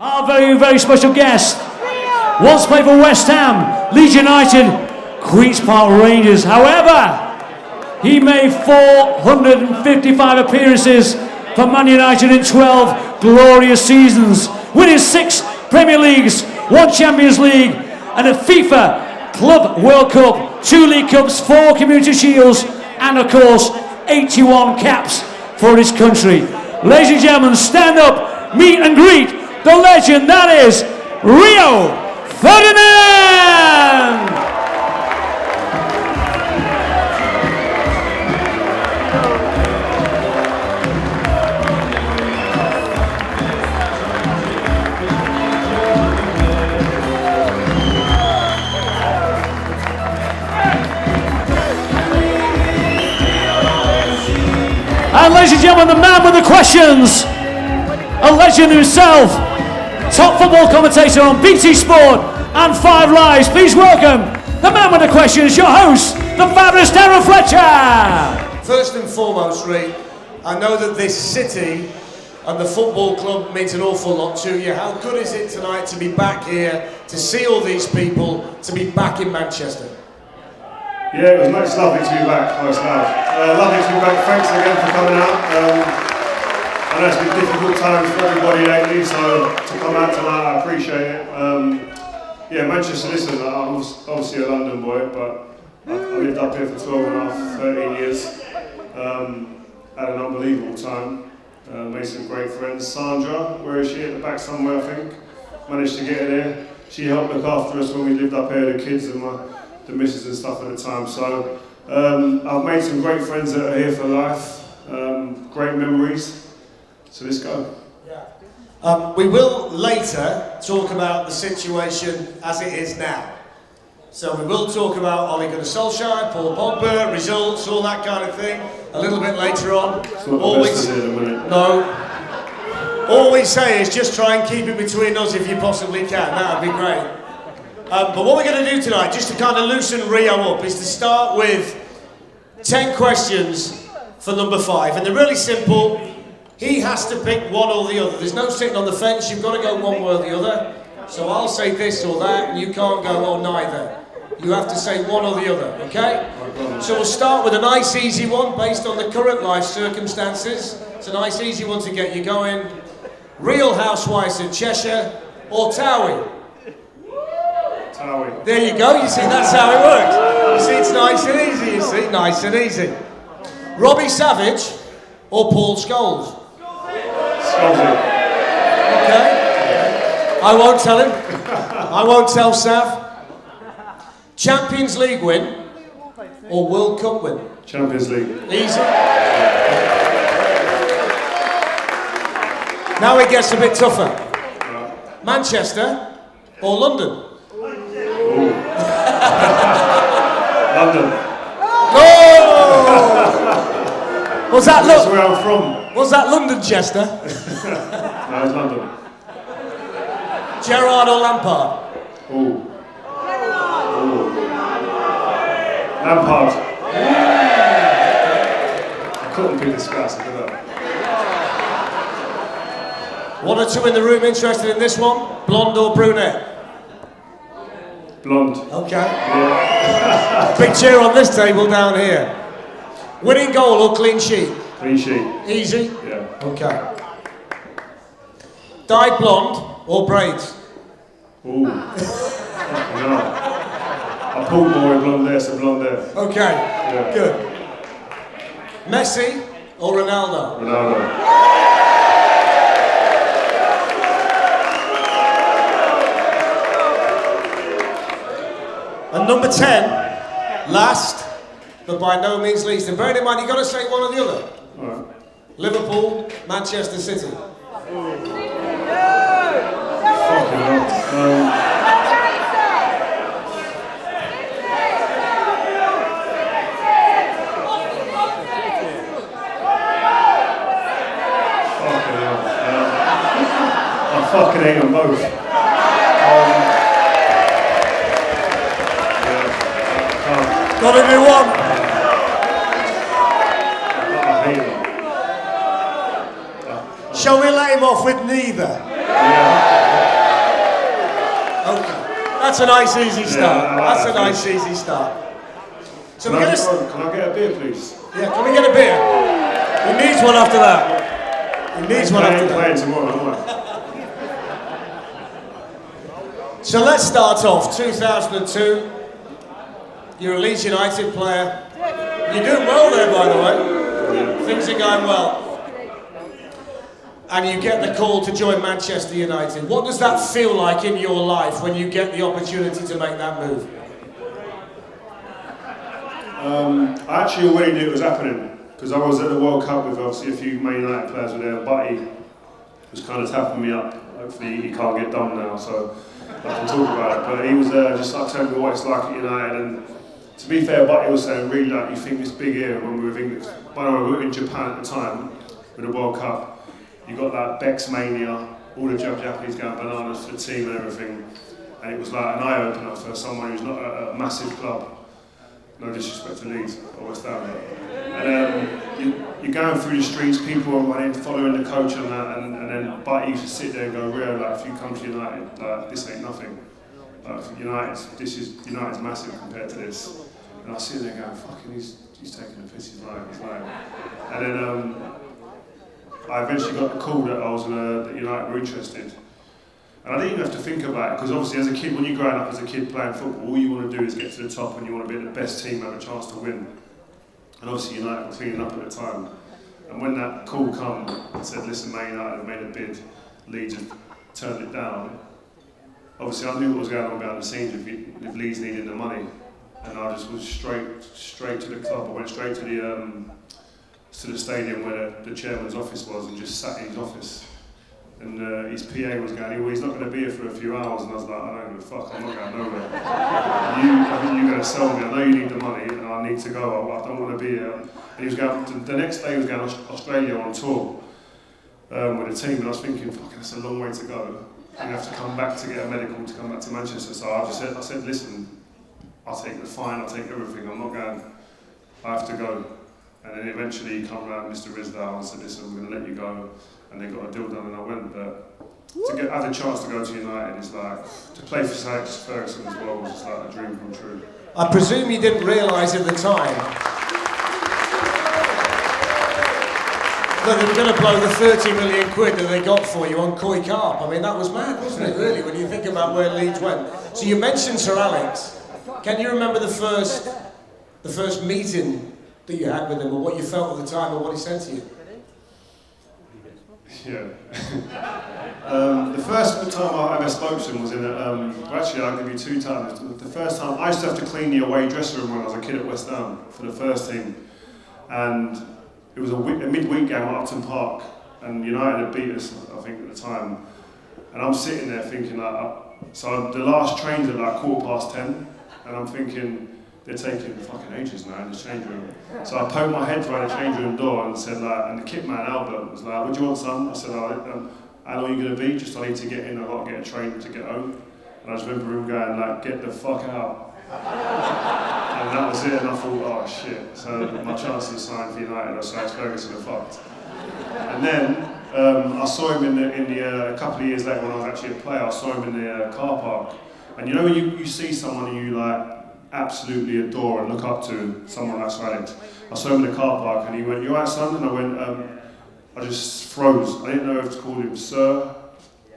Our very, very special guest once played for West Ham, Leeds United, Queen's Park Rangers. However, he made 455 appearances for Man United in 12 glorious seasons, winning 6 Premier Leagues, 1 Champions League, and a FIFA Club World Cup, 2 League Cups, 4 Community Shields, and of course, 81 caps for his country. Ladies and gentlemen, stand up, meet and greet the legend that is Rio Ferdinand! And ladies and gentlemen, the man with the questions, a legend himself, top football commentator on BT Sport and 5 Lives. Please welcome the man with the questions, your host, the fabulous Darren Fletcher. First and foremost, Ray, I know that this city and the football club means an awful lot to you. How good is it tonight to be back here, to see all these people, to be back in Manchester? Yeah, it was lovely to be back. Lovely to be back. Thanks again for coming out. I know it's been difficult times for everybody lately, so to come out tonight, I appreciate it. Yeah, Manchester, listen, I'm obviously a London boy, but I lived up here for 12 and a half, 13 years. Had an unbelievable time. Made some great friends. Sandra, where is she? At the back somewhere, I think. Managed to get her there. She helped look after us when we lived up here, the kids and the missus and stuff at the time. So I've made some great friends that are here for life. Great memories. So let's go. Yeah. We will later talk about the situation as it is now. So we will talk about Ole Gunnar Solskjaer, Paul Pogba, results, all that kind of thing, a little bit later on. It's not the best idea at the minute. No. All we say is just try and keep it between us if you possibly can. That would be great. But what we're going to do tonight, just to kind of loosen Rio up, is to start with 10 questions for number 5. And they're really simple. He has to pick one or the other. There's no sitting on the fence. You've got to go one way or the other. So I'll say this or that, and you can't go, oh, neither. You have to say one or the other, okay? So we'll start with a nice, easy one based on the current life circumstances. It's a nice, easy one to get you going. Real Housewives of Cheshire or Towie? Towie. There you go, you see, that's how it works. You see, it's nice and easy, you see, nice and easy. Robbie Savage or Paul Scholes? Scolesy. Okay. I won't tell him. I won't tell Sav. Champions League win or World Cup win? Champions League. Easy. Now it gets a bit tougher. Yeah. Manchester or London? London. No! Was that That's where I'm from. Was that London, Chester? No, it's London. Gerrard or Lampard? Ooh. Lampard. I couldn't pick this guy, so good. One or two in the room interested in this one? Blonde or brunette? Blonde. Okay. Yeah. Big cheer on this table down here. Winning goal or clean sheet? Clean sheet. Easy? Yeah. Okay. Dyed blonde or braids? Ooh. No. I pulled more with blonde hair, so blonde hair. Okay. Yeah. Good. Messi or Ronaldo? Ronaldo. And number 10, last, but by no means least. And bearing in mind, you've got to say one or the other. All right. Liverpool, Manchester City. Fucking hell. I fucking hate them both. Gotta do one. I hate them. Shall we let him off with neither? Yeah. Okay. That's a nice easy start. Yeah, That's a nice easy start. So Can we're I going to... can I get a beer, please? Yeah, can we get a beer? He needs one after that. He needs one after that. Playing tomorrow, don't I? So let's start off. 2002. You're a Leeds United player. You're doing well there, by the way. Things are going well. And you get the call to join Manchester United. What does that feel like in your life when you get the opportunity to make that move? I actually already knew it was happening because I was at the World Cup with obviously a few Man United players were there. Buddy was kind of tapping me up. Hopefully he can't get done now, so I can talk about it. But he was just like telling me what it's like at United. And to be fair, Buddy was saying really like you think this big era when we were with England. By the way, we were in Japan at the time with the World Cup. You got that Beck's mania, all the Japanese going bananas for the team and everything. And it was like an eye opener for someone who's not a massive club. No disrespect to Leeds or West Ham. And you're going through the streets, people are running, following the coach and that, and then Buddy used to sit there and go, Rio, like if you come to United, like this ain't nothing. Like United's massive compared to this. And I sit there going, fucking he's taking the piss, he's lying. And then I eventually got the call that that United were interested. And I didn't even have to think about it, because obviously as a kid, when you're growing up as a kid playing football, all you want to do is get to the top and you want to be the best team and have a chance to win. And obviously United were cleaning up at the time. And when that call came and said, listen, Man United have made a bid, Leeds have turned it down, obviously I knew what was going on behind the scenes if Leeds needed the money. And I just was straight to the club. I went straight to the stadium where the chairman's office was and just sat in his office. And his PA was going, well, he's not going to be here for a few hours. And I was like, I don't give a fuck, I'm not going nowhere. I think you're going to sell me, I know you need the money and I need to go, I don't want to be here. And he was going, the next day he was going to Australia on tour with the team, and I was thinking, fuck, that's a long way to go. You have to come back to get a medical to come back to Manchester. So I said, listen, I'll take the fine, I'll take everything, I'm not going, I have to go. And then eventually he came around, Mr. Risdale, and said, listen, we're going to let you go. And they got a deal done and I went. But to have a chance to go to United is like, to play for Ferguson as well was just like a dream come true. I presume you didn't realise at the time that they were going to blow the 30 million quid that they got for you on Koi Carp. I mean, that was mad, wasn't it, really, when you think about where Leeds went. So you mentioned Sir Alex. Can you remember the first meeting that you had with him, or what you felt at the time, or what he said to you? Yeah. The first time I ever spoke to him was in actually I'll give you two times. The first time, I used to have to clean the away dressing room when I was a kid at West Ham for the first team. And it was a midweek game at Upton Park, and United had beat us, I think, at the time. And I'm sitting there thinking, so the last train's at like 10:15, and I'm thinking, they're taking fucking ages now in the change room. So I poked my head through the change room door and said, and the kit man Albert was like, what do you want, son? I said, how long are you going to be? Just I need to get in, I've got to get a train to get home. And I just remember him going get the fuck out. And that was it, and I thought, oh shit. So my chances of signing for United, I was Ferguson are fucked. And then I saw him a couple of years later when I was actually a player, I saw him in the car park. And you know when you see someone who you absolutely adore and look up to, someone like Sir Alex. I saw him in the car park and he went, you alright, son? And I went, I just froze. I didn't know if to call him Sir,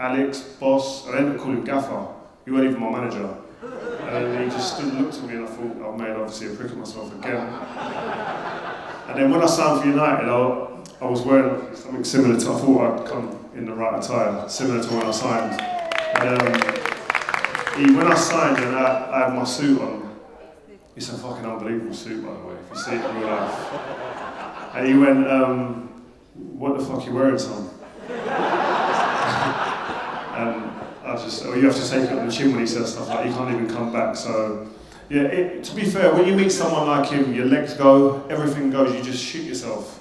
Alex, boss. I ended up calling him Gaffer. He wasn't even my manager. And he just stood and looked at me and I thought, I've made obviously a prick of myself again. And then when I signed for United, I was wearing something similar to, I thought I'd come in the right attire, similar to when I signed. And when I signed and I had my suit on, it's a fucking unbelievable suit, by the way, if you see it in real life. And he went, what the fuck are you wearing, son? And I just, you have to take it on the chin when he says stuff like, you can't even come back. So, yeah, to be fair, when you meet someone like him, your legs go, everything goes, you just shoot yourself.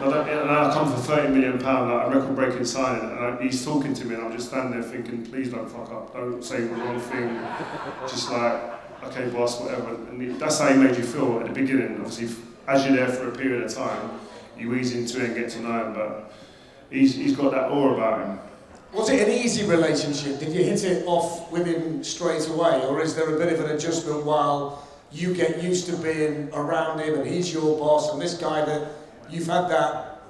And I come for £30 million, like a record-breaking signing, and he's talking to me, and I'm just standing there thinking, please don't fuck up, don't say the wrong thing, just okay, boss, whatever. And that's how he made you feel at the beginning. Obviously, as you're there for a period of time, you ease into it and get to know him, but he's got that aura about him. Was it an easy relationship? Did you hit it off with him straight away, or is there a bit of an adjustment while you get used to being around him and he's your boss, and this guy that you've had that,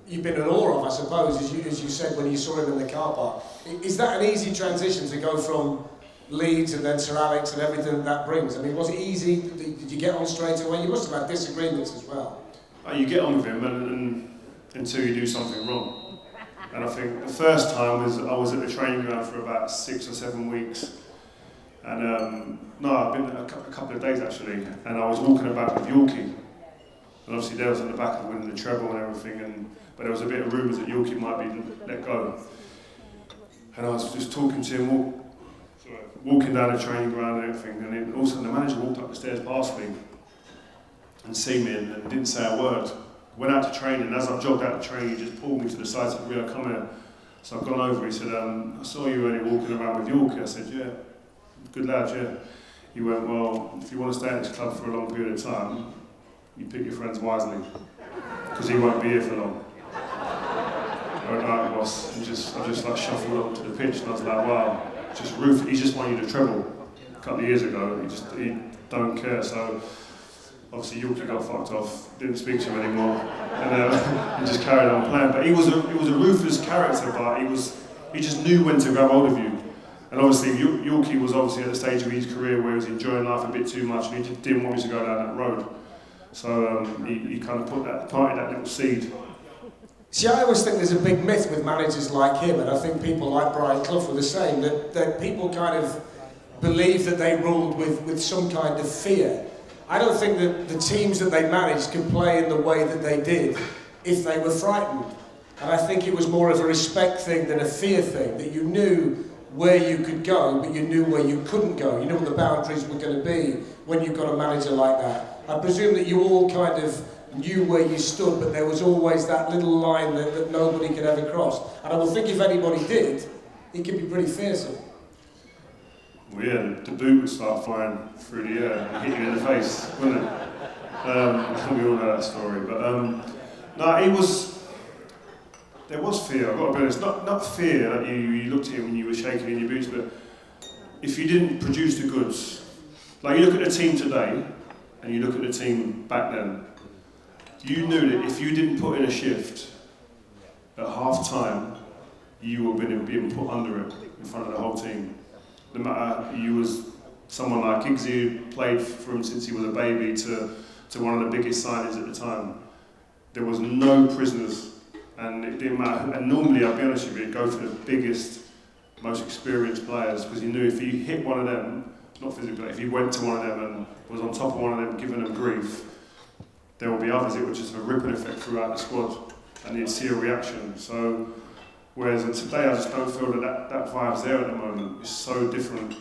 you've been in awe of, I suppose, as you said when you saw him in the car park. Is that an easy transition to go from Leeds and then Sir Alex and everything that brings? I mean, was it easy? Did you get on straight away? You must have had disagreements as well. You get on with him and until you do something wrong. And I think the first time I was at the training ground for about 6 or 7 weeks. And no, I've been a couple of days actually, and I was walking about with Yorkie. And obviously they was on the back of winning the treble and everything, but there was a bit of rumours that Yorkie might be let go. And I was just talking to him, walking down the training ground and everything, and then all of a sudden the manager walked up the stairs past me and seen me and didn't say a word. Went out to training, and as I jogged out to training, he just pulled me to the side and said, Rio, come here. So I've gone over, he said, I saw you earlier walking around with Yorkie. I said, yeah, good lad, yeah. He went, well, if you want to stay at this club for a long period of time, you pick your friends wisely, because he won't be here for long. I went, all right, boss. I just like shuffled up to the pitch, and I was like, wow, just Roof, he just won you the treble a couple of years ago. He don't care. So obviously Yorkie got fucked off, didn't speak to him anymore, and he just carried on playing. But he was a ruthless character, but he just knew when to grab hold of you. And obviously Yorkie was obviously at the stage of his career where he was enjoying life a bit too much, and he just didn't want me to go down that road. So he kind of planted that little seed. See, I always think there's a big myth with managers like him, and I think people like Brian Clough were the same, that people kind of believe that they ruled with some kind of fear. I don't think that the teams that they managed could play in the way that they did if they were frightened. And I think it was more of a respect thing than a fear thing, that you knew where you could go, but you knew where you couldn't go. You knew what the boundaries were going to be when you've got a manager like that. I presume that you all kind of knew where you stood, but there was always that little line that nobody could ever cross. And I will think if anybody did, it could be pretty fearsome. Well, yeah, the boot would start flying through the air and hit you in the face, wouldn't it? We all know that story. But no, there was fear, I've got to be honest. Not fear that you looked at him when you were shaking in your boots, but if you didn't produce the goods, like you look at the team today and you look at the team back then, you knew that if you didn't put in a shift at half time, you were being put under it in front of the whole team. No matter you was someone like Giggsy, who played for him since he was a baby, to one of the biggest signings at the time. There was no prisoners, and it didn't matter. And normally, I'll be honest with you, it'd go for the biggest, most experienced players, because you knew if you hit one of them, not physically, but if you went to one of them and was on top of one of them, giving them grief, there will be others. It would just have a ripple effect throughout the squad, and you'd see a reaction. So, whereas today, I just don't feel that vibe's there at the moment. It's so different.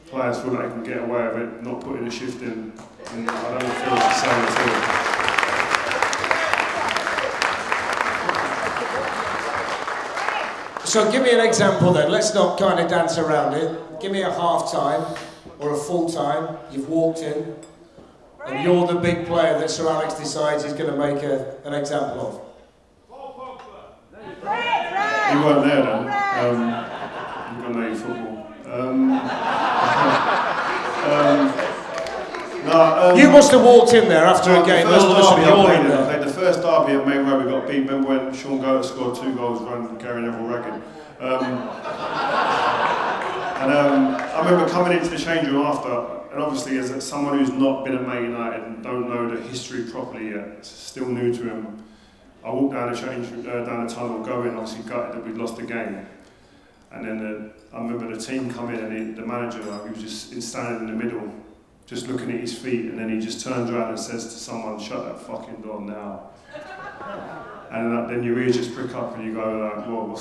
Players feel like they can get away with it, not putting a shift in, and I don't feel it's the same at all. So give me an example then. Let's not kind of dance around it. Give me a half-time or a full-time. You've walked in, and you're the big player that Sir Alex decides he's going to make an example of. You weren't there then. You've got to know your football. You must have walked in there after a game. The first derby at Main Road, we got beat. Remember when Sean Goethe scored 2 goals, running Gary Neville ragged. I remember coming into the change room after, and obviously as someone who's not been at Man United and don't know the history properly yet, it's still new to him. I walked down the change down the tunnel, going, obviously gutted that we'd lost the game. And then I remember the team come in, and the manager, he was just standing in the middle, just looking at his feet, and then he just turns around and says to someone, "Shut that fucking door now." And then your ears just prick up and you go like, "Whoa,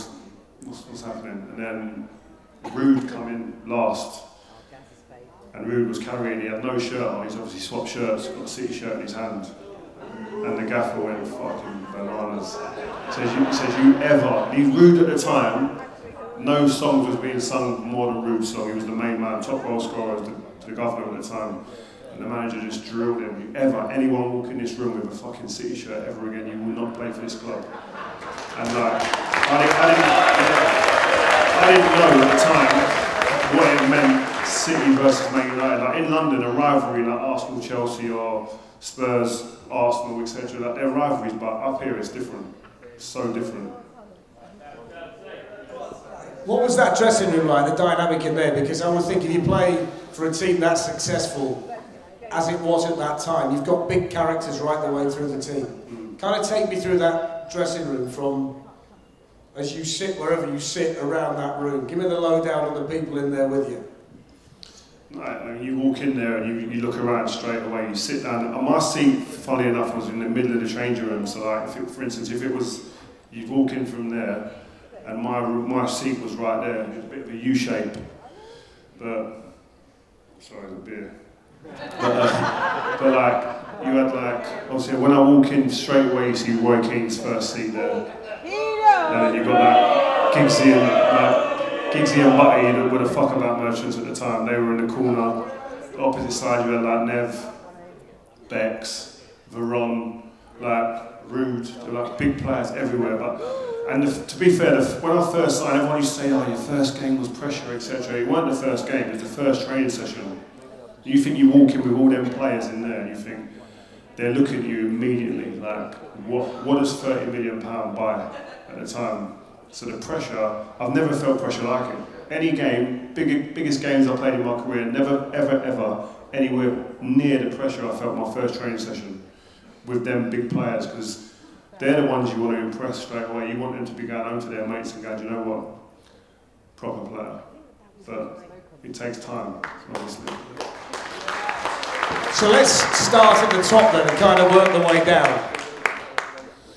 what's happening?" And then Rude come in last, and Rude was carrying, he had no shirt on, he's obviously swapped shirts, got a City shirt in his hand. And the gaffer went fucking bananas. Says you ever, he's Rude at the time, no songs was being sung more than Rude's song. He was the main man, top goal scorer to the governor at the time. And the manager just drilled him. Anyone walk in this room with a fucking City shirt ever again, you will not play for this club. And like, I didn't know at the time what it meant, City versus Man United. Like in London, a rivalry like Arsenal, Chelsea, or Spurs, Arsenal, etc. Like they're rivalries, but up here it's different. It's so different. What was that dressing room like, the dynamic in there? Because I would think if you play for a team that's successful, as it was at that time, you've got big characters right the way through the team. Kind of take me through that dressing room from as you sit wherever you sit around that room. Give me the lowdown on the people in there with you. I mean, you walk in there and you look around straight away, you sit down. And my seat, funny enough, was in the middle of the changing room. So like, for instance, if it was, you'd walk in from there, and my seat was right there. It was a bit of a U shape, but sorry, the beer. But like you had like obviously when I walk in straight away, you see Roy Keane's first seat there, and then you got like Giggsy and Butty that were the fuck about merchants at the time. They were in the corner. The opposite side, you had like Nev, Bex, Veron, like Rude. There were like big players everywhere, but. And to be fair, when I first signed, everyone used to say, oh, your first game was pressure, etc. It weren't the first game, it was the first training session. You think you walk in with all them players in there, and you think, they're looking at you immediately, like, what does £30 million buy at the time? So the pressure, I've never felt pressure like it. Any game, biggest games I played in my career, never, ever, anywhere near the pressure I felt my first training session with them big players, because they're the ones you want to impress straight away. You want them to be going home to their mates and going, do you know what? Proper player. But it takes time, obviously. So let's start at the top then and kind of work the way down.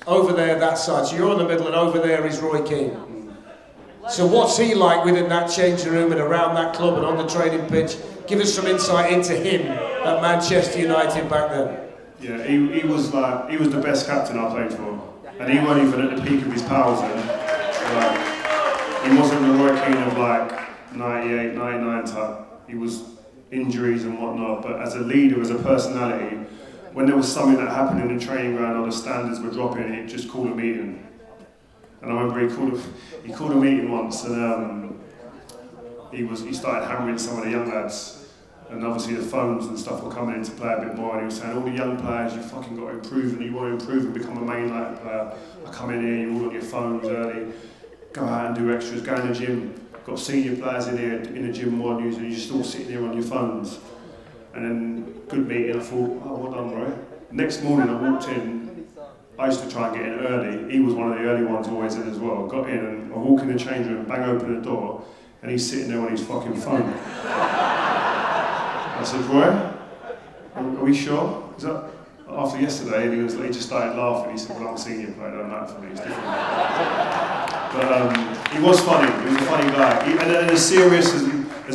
Over there, that side. So you're in the middle and over there is Roy Keane. So what's he like within that changing room and around that club and on the training pitch? Give us some insight into him at Manchester United back then. Yeah, he was the best captain I played for, and he wasn't even at the peak of his powers then. Like, he wasn't the Roy Keane of like 98, 99 type. He was injuries and whatnot, but as a leader, as a personality, when there was something that happened in the training ground or the standards were dropping, he'd just call a meeting. And I remember he called a meeting once, and he started hammering some of the young lads. And obviously the phones and stuff were coming into play a bit more, and he was saying, all the young players, you fucking got to improve, and you want to improve and become a Man United player. I come in here, you're all on your phones early, go out and do extras, go in the gym. Got senior players in here in the gym more news, and you're just all sitting here on your phones. And then, good meeting, I thought, oh, well done, Roy. Next morning I walked in, I used to try and get in early, he was one of the early ones always in as well. Got in and I walk in the change room, bang open the door, and he's sitting there on his fucking phone. I said, Roy, are we sure? Is that after yesterday? And he just started laughing. He said, well, I'm a senior player, don't matter for me, it's different. But he was funny, he was a funny guy. And as serious as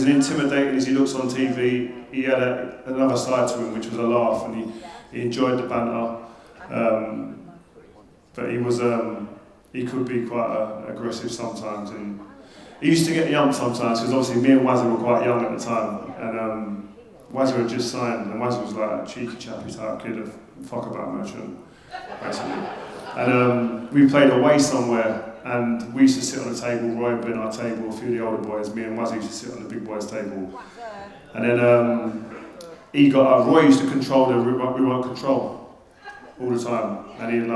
and intimidating as he looks on TV, he had another side to him, which was a laugh, and he enjoyed the banter. But he could be quite aggressive sometimes. And he used to get the ump sometimes, because obviously me and Wazza were quite young at the time. And Wazza had just signed, and Wazza was like a cheeky chappy type kid, a fuck about merchant, basically. And we played away somewhere, and we used to sit on a table, Roy would be on our table, a few of the older boys, me and Wazza used to sit on the big boys' table. And then Roy used to control the remote control all the time, and he'd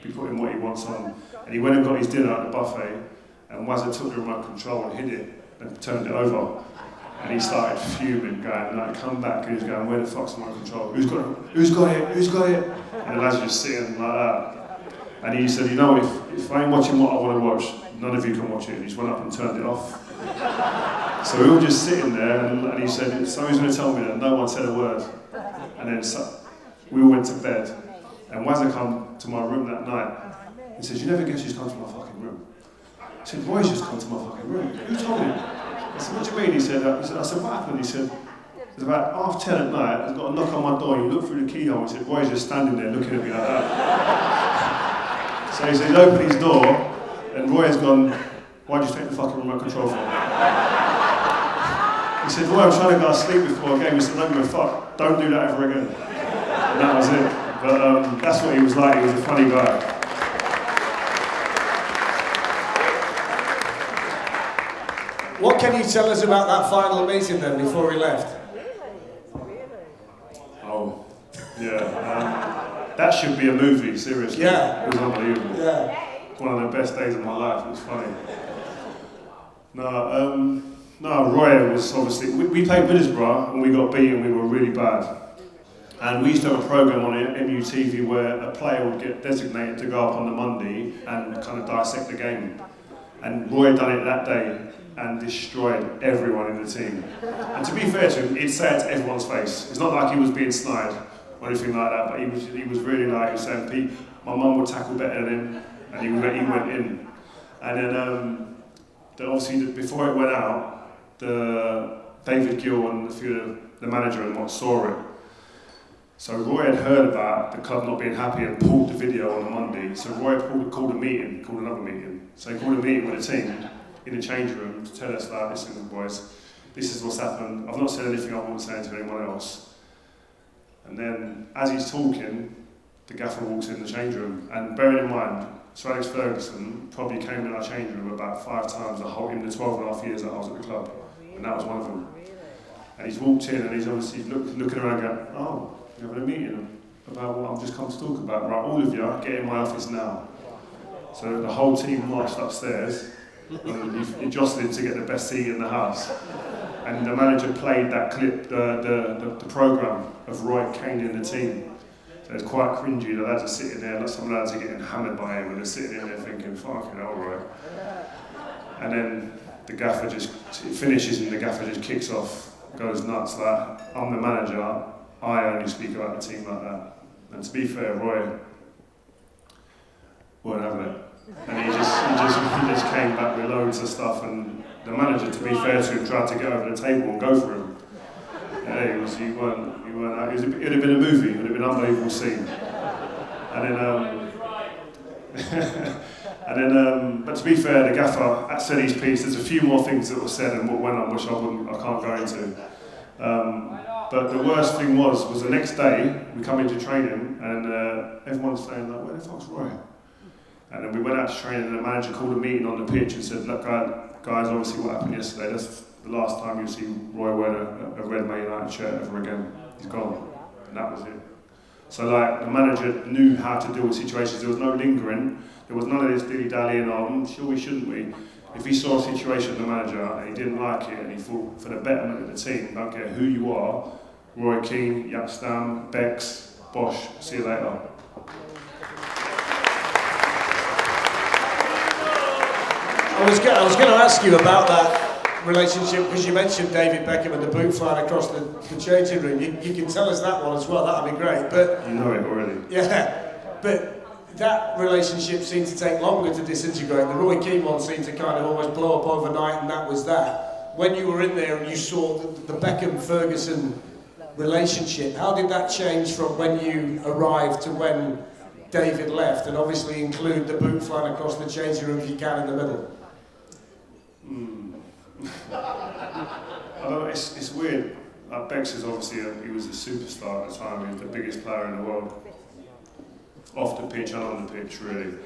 be putting what he wants on. And he went and got his dinner at the buffet, and Wazza took the remote control and hid it, and turned it over. And he started fuming, going, like, come back, and he was going, where the fuck's my control? Who's got it? Who's got it? Who's got it? And the lads were just sitting like that. And he said, you know, if I ain't watching what I want to watch, none of you can watch it. And he just went up and turned it off. So we were all just sitting there, and he said, somebody's going to tell me that. No one said a word. And then we all went to bed. And Wazza come to my room that night. He says, you never guess who's come to my fucking room? I said, Roy's just come to my fucking room. Who told you? I said, what do you mean? He said, I said, what happened? He said, it's about 10:30 at night, I've got a knock on my door, you look through the keyhole, he said, Roy's just standing there looking at me like that. So he said, he's opened his door, and Roy has gone, why'd you take the fucking remote control from me? He said, Roy, I'm trying to go to sleep before a game. He said, don't give a fuck, don't do that ever again. And that was it. But that's what he was like, he was a funny guy. What can you tell us about that final meeting then, before he left? Oh, yeah. That should be a movie, seriously. Yeah. It was unbelievable. Yeah. One of the best days of my life. It was funny. No, Roy was obviously... We played Middlesbrough and we got beaten. We were really bad. And we used to have a programme on MUTV where a player would get designated to go up on the Monday and kind of dissect the game. And Roy had done it that day and destroyed everyone in the team. And to be fair to him, he'd say it to everyone's face. It's not like he was being snide or anything like that, but he was really like, he was saying, Pete, my mum would tackle better than him, and he went in. And then obviously before it went out, David Gill and a few of the manager and what saw it. So Roy had heard about the club not being happy and pulled the video on a Monday. So Roy called another meeting. So he called a meeting with the team in the change room to tell us that, listen boys, this is what's happened. I've not said anything I won't say to anyone else. And then as he's talking, the gaffer walks in the change room. And bearing in mind, Sir Alex Ferguson probably came in our change room about 5 times in the 12 and a half years that I was at the club. And that was one of them. And he's walked in and he's obviously looking around going, oh, you're having a meeting about what I've just come to talk about. Right, all of you, get in my office now. So the whole team marched upstairs and he jostled to get the best seat in the house. And the manager played that clip, the programme of Roy caning the team. So it's quite cringy, the lads are sitting there, some lads are getting hammered by him and they're sitting in there thinking, fucking hell, Roy. And then the gaffer it finishes and the gaffer just kicks off, goes nuts, like, I'm the manager, I only speak about the team like that. And to be fair, Roy won't have it. And he just came back with loads of stuff, and the manager, to be fair to him, tried to get over the table and go for him. Yeah, it would have been a movie, it would have been an unbelievable scene. But to be fair, the gaffer said his piece. There's a few more things that were said and what went on, which I can't go into. But the worst thing was the next day, we come into training and everyone's saying, like, where the fuck's Roy? And then we went out to training and the manager called a meeting on the pitch and said, look guys, obviously what happened yesterday, that's the last time you'll see Roy wear a red Man United shirt ever again. He's gone. And that was it. So like, the manager knew how to deal with situations. There was no lingering. There was none of this dilly-dallying on, sure we, shouldn't we? If he saw a situation with the manager and he didn't like it and he thought for the betterment of the team, don't care who you are, Roy Keane, Jaap Stam, Bex, Bosch, see you later. I was going to ask you about that relationship, because you mentioned David Beckham and the boot flying across the changing room. You can tell us that one as well, that'd be great. But you know it already. Yeah, but that relationship seemed to take longer to disintegrate. The Roy Keane one seemed to kind of almost blow up overnight, and that was that. When you were in there and you saw the Beckham-Ferguson relationship, how did that change from when you arrived to when David left, and obviously include the boot flying across the changing room if you can in the middle? I don't know, it's weird. Like Bex is obviously he was a superstar at the time. He was the biggest player in the world, off the pitch and on the pitch, really.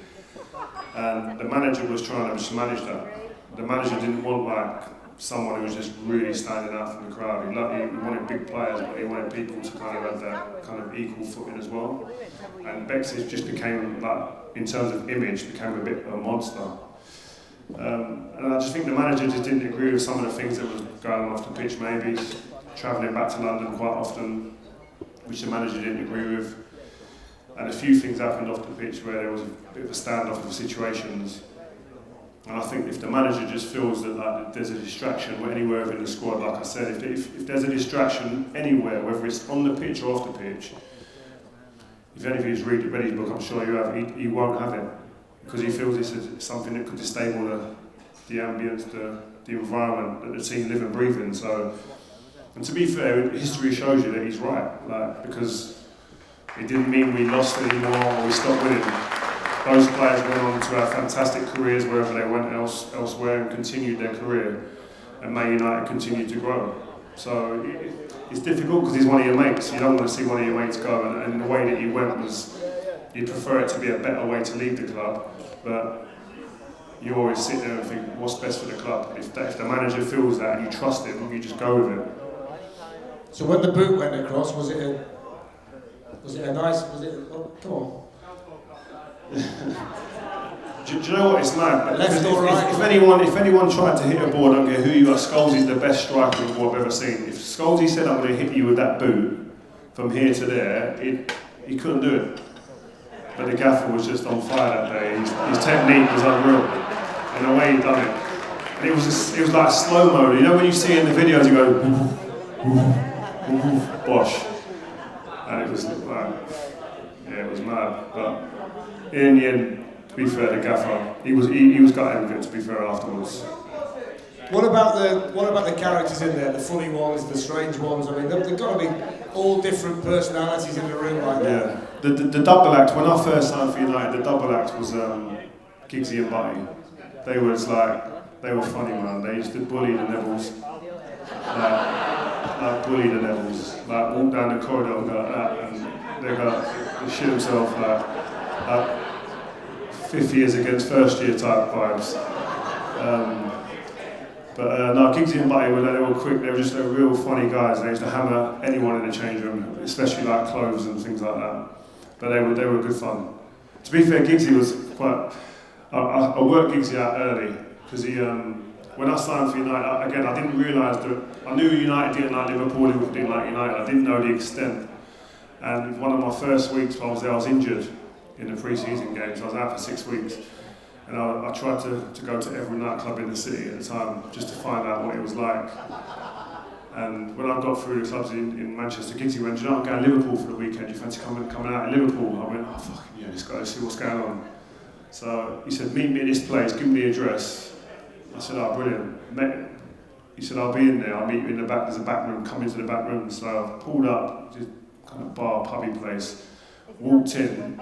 And the manager was trying to just manage that. The manager didn't want like someone who was just really standing out from the crowd. He wanted big players, but he wanted people to kind of have that kind of equal footing as well. And Bex just became, like, in terms of image, became a bit of a monster. And I just think the manager just didn't agree with some of the things that was going on off the pitch, maybe. Travelling back to London quite often, which the manager didn't agree with. And a few things happened off the pitch where there was a bit of a standoff of situations. And I think if the manager just feels that like, there's a distraction anywhere within the squad, like I said, if there's a distraction anywhere, whether it's on the pitch or off the pitch, if any of you read his book, I'm sure you have, he won't have it. Because he feels it's something that could disable the ambience, the environment that the team live and breathe in. So, and to be fair, history shows you that he's right, like, because it didn't mean we lost anymore or we stopped winning. Those players went on to have fantastic careers wherever they went elsewhere and continued their career, and Man United continued to grow. So it's difficult because he's one of your mates. You don't want to see one of your mates go, and the way that he went was, you'd prefer it to be a better way to leave the club. But you always sit there and think, what's best for the club? If the manager feels that and you trust him, you just go with it. So when the boot went across, was it a nice? Oh, come on. Do you know what? It's mad. Left or right? If anyone tried to hit a ball, I don't care who you are. Scholesy's the best striker of what I've ever seen. If Scholesy said I'm going to hit you with that boot from here to there, he couldn't do it. But the gaffer was just on fire that day. His technique was unreal, and the way he done it. And it was like slow mo. You know when you see in the videos, you go, bosh, and it was like, yeah, it was mad. But in the end, to be fair, the gaffer, he was gutted with it. To be fair, afterwards. What about the characters in there? The funny ones, the strange ones. I mean, they've got to be all different personalities in the room like that. Yeah. The double act, when I first signed for United, the double act was Giggsy and Butty. They were funny, man. They used to bully the Nevilles. Bully the Nevilles. Like walk down the corridor and go like that, and they shit themselves like 50 years against first year type vibes. But no, Giggsy and Butty they were quick. They were just real funny guys. They used to hammer anyone in the change room, especially like clothes and things like that. But they were good fun. To be fair, Giggsy was quite. I worked Giggsy out early because when I signed for United, I didn't realise that I knew United didn't like Liverpool, Liverpool didn't like United. I didn't know the extent. And one of my first weeks while I was there, I was injured in the pre-season games. I was out for 6 weeks. And I tried to go to every nightclub in the city at the time just to find out what it was like. And when I got through the clubs in Manchester, Giggsy went, do you know, I'm going to Liverpool for the weekend, do you fancy coming out in Liverpool? I went, oh fucking yeah, let's go see what's going on. So he said, meet me at this place, give me the address. I said, oh brilliant. He said, I'll be in there, I'll meet you in the back, there's a back room, come into the back room. So I pulled up, just kind of bar, pubby place, walked in,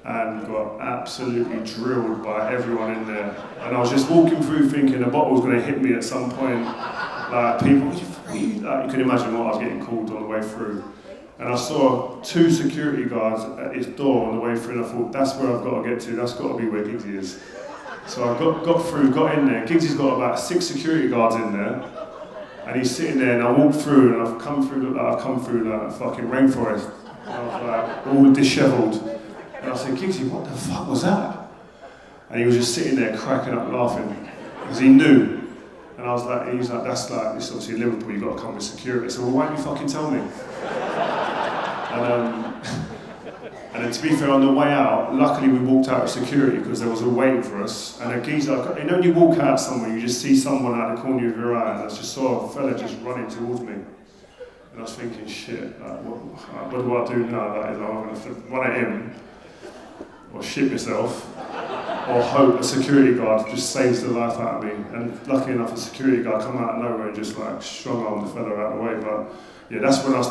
and got absolutely drilled by everyone in there. And I was just walking through thinking a bottle was going to hit me at some point. Like people, you can imagine what I was getting called on the way through. And I saw 2 security guards at his door on the way through, and I thought, that's where I've got to get to, that's got to be where Giggsy is. So I got through, got in there. Giggsy's got about 6 security guards in there. And he's sitting there, and I walked through, and I've come through like a fucking rainforest. I was like, all dishevelled. And I said, Giggsy, what the fuck was that? And he was just sitting there cracking up laughing, because he knew. And I was like, he's like, this is obviously Liverpool, you've got to come with security. I said, well, why don't you fucking tell me? And then to be fair, on the way out, luckily we walked out of security because there was a waiting for us. And a geezer, you know when you walk out somewhere, you just see someone out the corner of your eye, and I just saw a fella just running towards me. And I was thinking, shit, like, what do I do now? Like, I'm going to have to run at him, or shit myself, or hope a security guard just saves the life out of me. And lucky enough, a security guard come out of nowhere and just like strong-armed the fella out of the way. But yeah, that's when I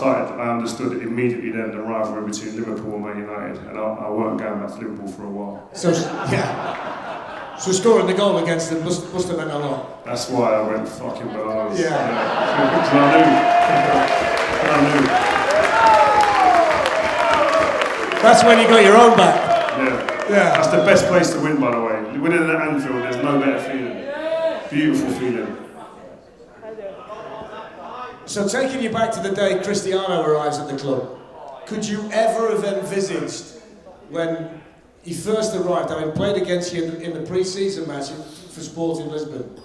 understood immediately then the rivalry between Liverpool and Man United, and I weren't going back to Liverpool for a while. So scoring the goal against them must have meant a lot. That's why I went fucking bananas. Yeah. Because I knew. That's when you got your own back. Yeah. That's the best place to win, by the way. Winning at Anfield, there's no better feeling. Beautiful feeling. So taking you back to the day Cristiano arrives at the club, could you ever have envisaged when he first arrived, I mean, played against you in the pre-season match for Sporting Lisbon,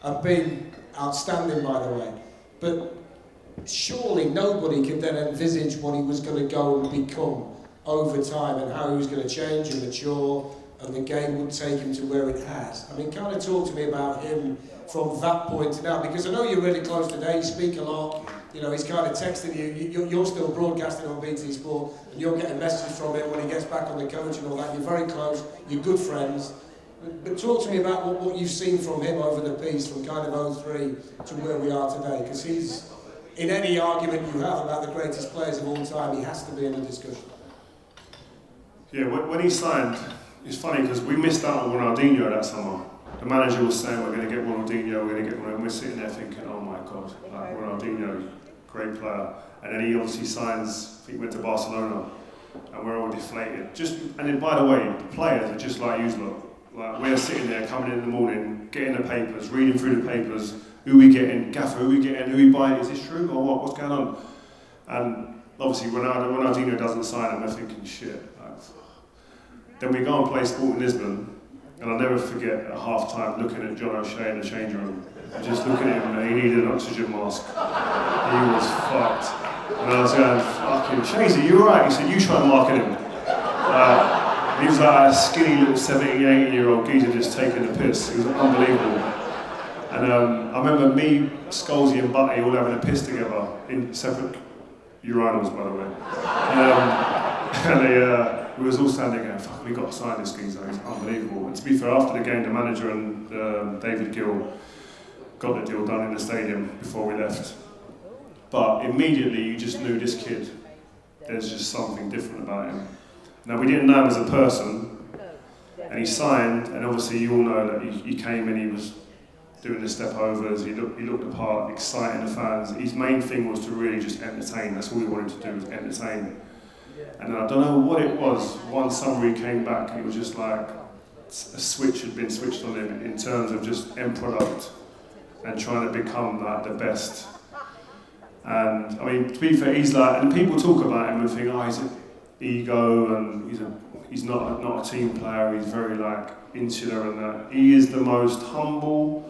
and been outstanding, by the way, but surely nobody could then envisage what he was going to go and become over time, and how he was going to change and mature, and the game would take him to where it has. I mean, kind of talk to me about him from that point to now, because I know you're really close today, you speak a lot, you know, he's kind of texting you, you're still broadcasting on BT Sport, and you're getting messages from him when he gets back on the coach and all that, you're very close, you're good friends, but talk to me about what you've seen from him over the piece, from kind of 03 to where we are today, because he's, in any argument you have about the greatest players of all time, he has to be in the discussion. Yeah, when he signed, it's funny because we missed out on Ronaldinho that summer. The manager was saying we're going to get Ronaldinho, we're going to get Ronaldinho, and we're sitting there thinking, oh my God, like Ronaldinho, great player. And then he obviously signs, I think he went to Barcelona, and we're all deflated. And then, by the way, the players are just like you lot. Like, we're sitting there, coming in the morning, getting the papers, reading through the papers, who we getting, gaffer, who we getting, who we buying, is this true or what, what's going on? And obviously Ronaldinho doesn't sign and we're thinking, shit. Like, then we go and play Sport in Lisbon, and I'll never forget at half time looking at John O'Shea in the change room, and just looking at him, and he needed an oxygen mask. He was fucked. And I was going, fucking, Shazy, you alright? He said, you try and market him. He was like a skinny little 17, 18-year-old geezer just taking the piss. It was unbelievable. And I remember me, Scholesy and Butty all having a piss together in separate urinals, by the way. And we was all standing there, fuck, we got to sign this geezer, it's unbelievable. And to be fair, after the game, the manager and David Gill got the deal done in the stadium before we left. But immediately you just knew this kid, there's just something different about him. Now, we didn't know him as a person, and he signed, and obviously you all know that he came and he was doing the step overs, he looked the part, exciting the fans. His main thing was to really just entertain, that's all he wanted to do was entertain. And I don't know what it was, one summer he came back and it was just like a switch had been switched on him in terms of just end product and trying to become like the best. And I mean, to be fair, he's like, and people talk about him and think, oh, he's an ego and he's not a team player, he's very like insular and that. He is the most humble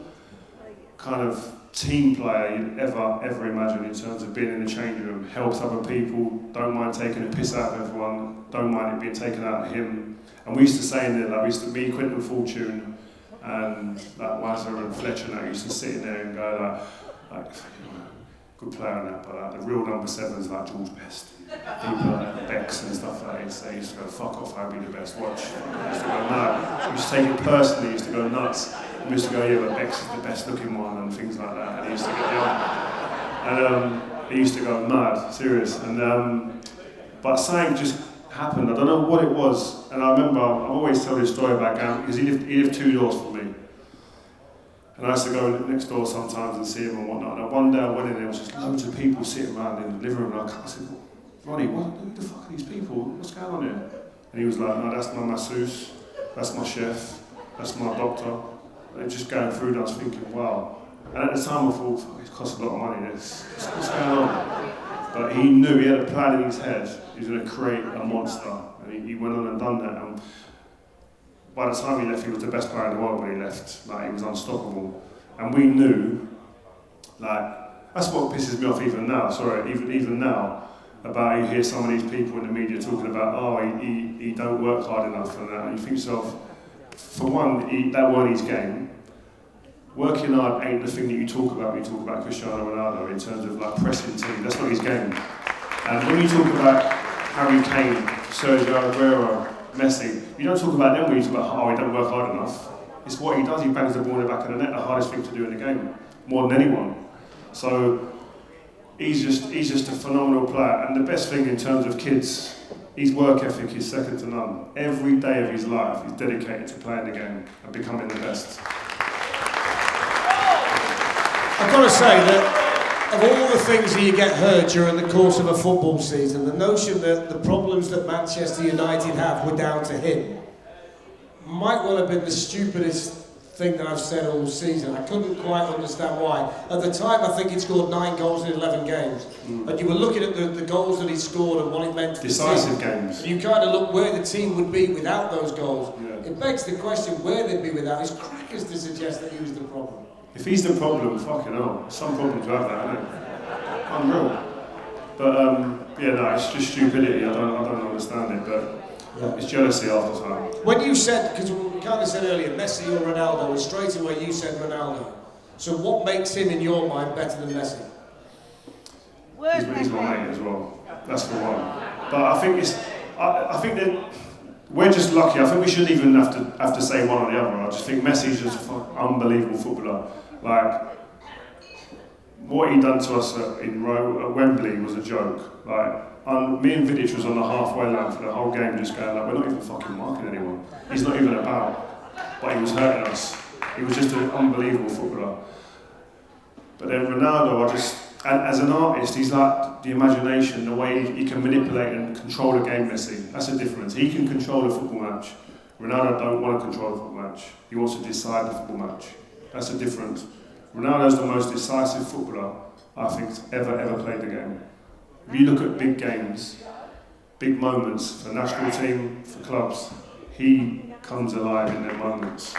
kind of team player you'd ever imagine in terms of being in the changing room, helps other people, don't mind taking a piss out of everyone, don't mind it being taken out of him. And we used to say in there, like, we used to be Quentin Fortune and like Wazza and Fletcher and that used to sit in there and go like you know, good player and that, but like, the real number 7's like George Best. People like Becks and stuff like that, they used to go, fuck off, I'll be the best, watch. He used to go mad. He used to take it personally, he used to go nuts. He used to go, yeah, but Becks is the best looking one and things like that. And he used to get he used to go mad, serious. And but something just happened, I don't know what it was. And I remember, I always tell this story about Gam, because he lived 2 doors from me. And I used to go next door sometimes and see him and whatnot. And one day I went in and there was just loads of people sitting around in the living room. And I said, Ronnie, who the fuck are these people? What's going on here? And he was like, no, that's my masseuse, that's my chef, that's my doctor. And just going through and I was thinking, wow. And at the time I thought, fuck, it costs a lot of money, what's going on? But he knew, he had a plan in his head, he was going to create a monster. And he went on and done that. And by the time he left, he was the best player in the world when he left. Like, he was unstoppable. And we knew, like, that's what pisses me off even now, even now, about you hear some of these people in the media talking about, oh, he don't work hard enough and that. And you think to yourself, for one, that weren't his game. Working hard ain't the thing that you talk about when you talk about Cristiano Ronaldo in terms of like pressing team. That's not his game. And when you talk about Harry Kane, Sergio Aguero, Messi, you don't talk about them when you talk about, oh, he don't work hard enough. It's what he does, he bangs the ball in the back of the net, the hardest thing to do in the game, more than anyone. So he's just a phenomenal player. And the best thing in terms of kids, his work ethic is second to none. Every day of his life he's dedicated to playing the game and becoming the best. I've got to say that of all the things that you get heard during the course of a football season, the notion that the problems that Manchester United have were down to him might well have been the stupidest thing that I've said all season. I couldn't quite understand why. At the time, I think he'd scored 9 goals in 11 games. And you were looking at the goals that he scored and what it meant to decisive the team. games. And you kind of look where the team would be without those goals. Yeah. It begs the question where they'd be without. It's crackers to suggest that he was the problem. If he's the problem, fucking hell. Some problems have that, isn't it? Unreal. But yeah, no, it's just stupidity. I don't understand it, but it's jealousy half the time. When you said, because we kind of said earlier, Messi or Ronaldo, and straight away you said Ronaldo. So what makes him, in your mind, better than Messi? He's my mate as well. That's the one. But I think I think that we're just lucky. I think we shouldn't even have to say one or the other. I just think Messi's just an unbelievable footballer. Like, what he done to us at Wembley was a joke. Like, me and Vidic was on the halfway line for the whole game, just going like, we're not even fucking marking anyone. He's not even about. But he was hurting us. He was just an unbelievable footballer. But then Ronaldo, as an artist, he's like the imagination, the way he can manipulate and control a game, Messi. That's the difference. He can control a football match. Ronaldo don't want to control the football match. He wants to decide the football match. That's the difference. Ronaldo's the most decisive footballer I think ever played the game. If you look at big games, big moments for national team, for clubs, he comes alive in their moments.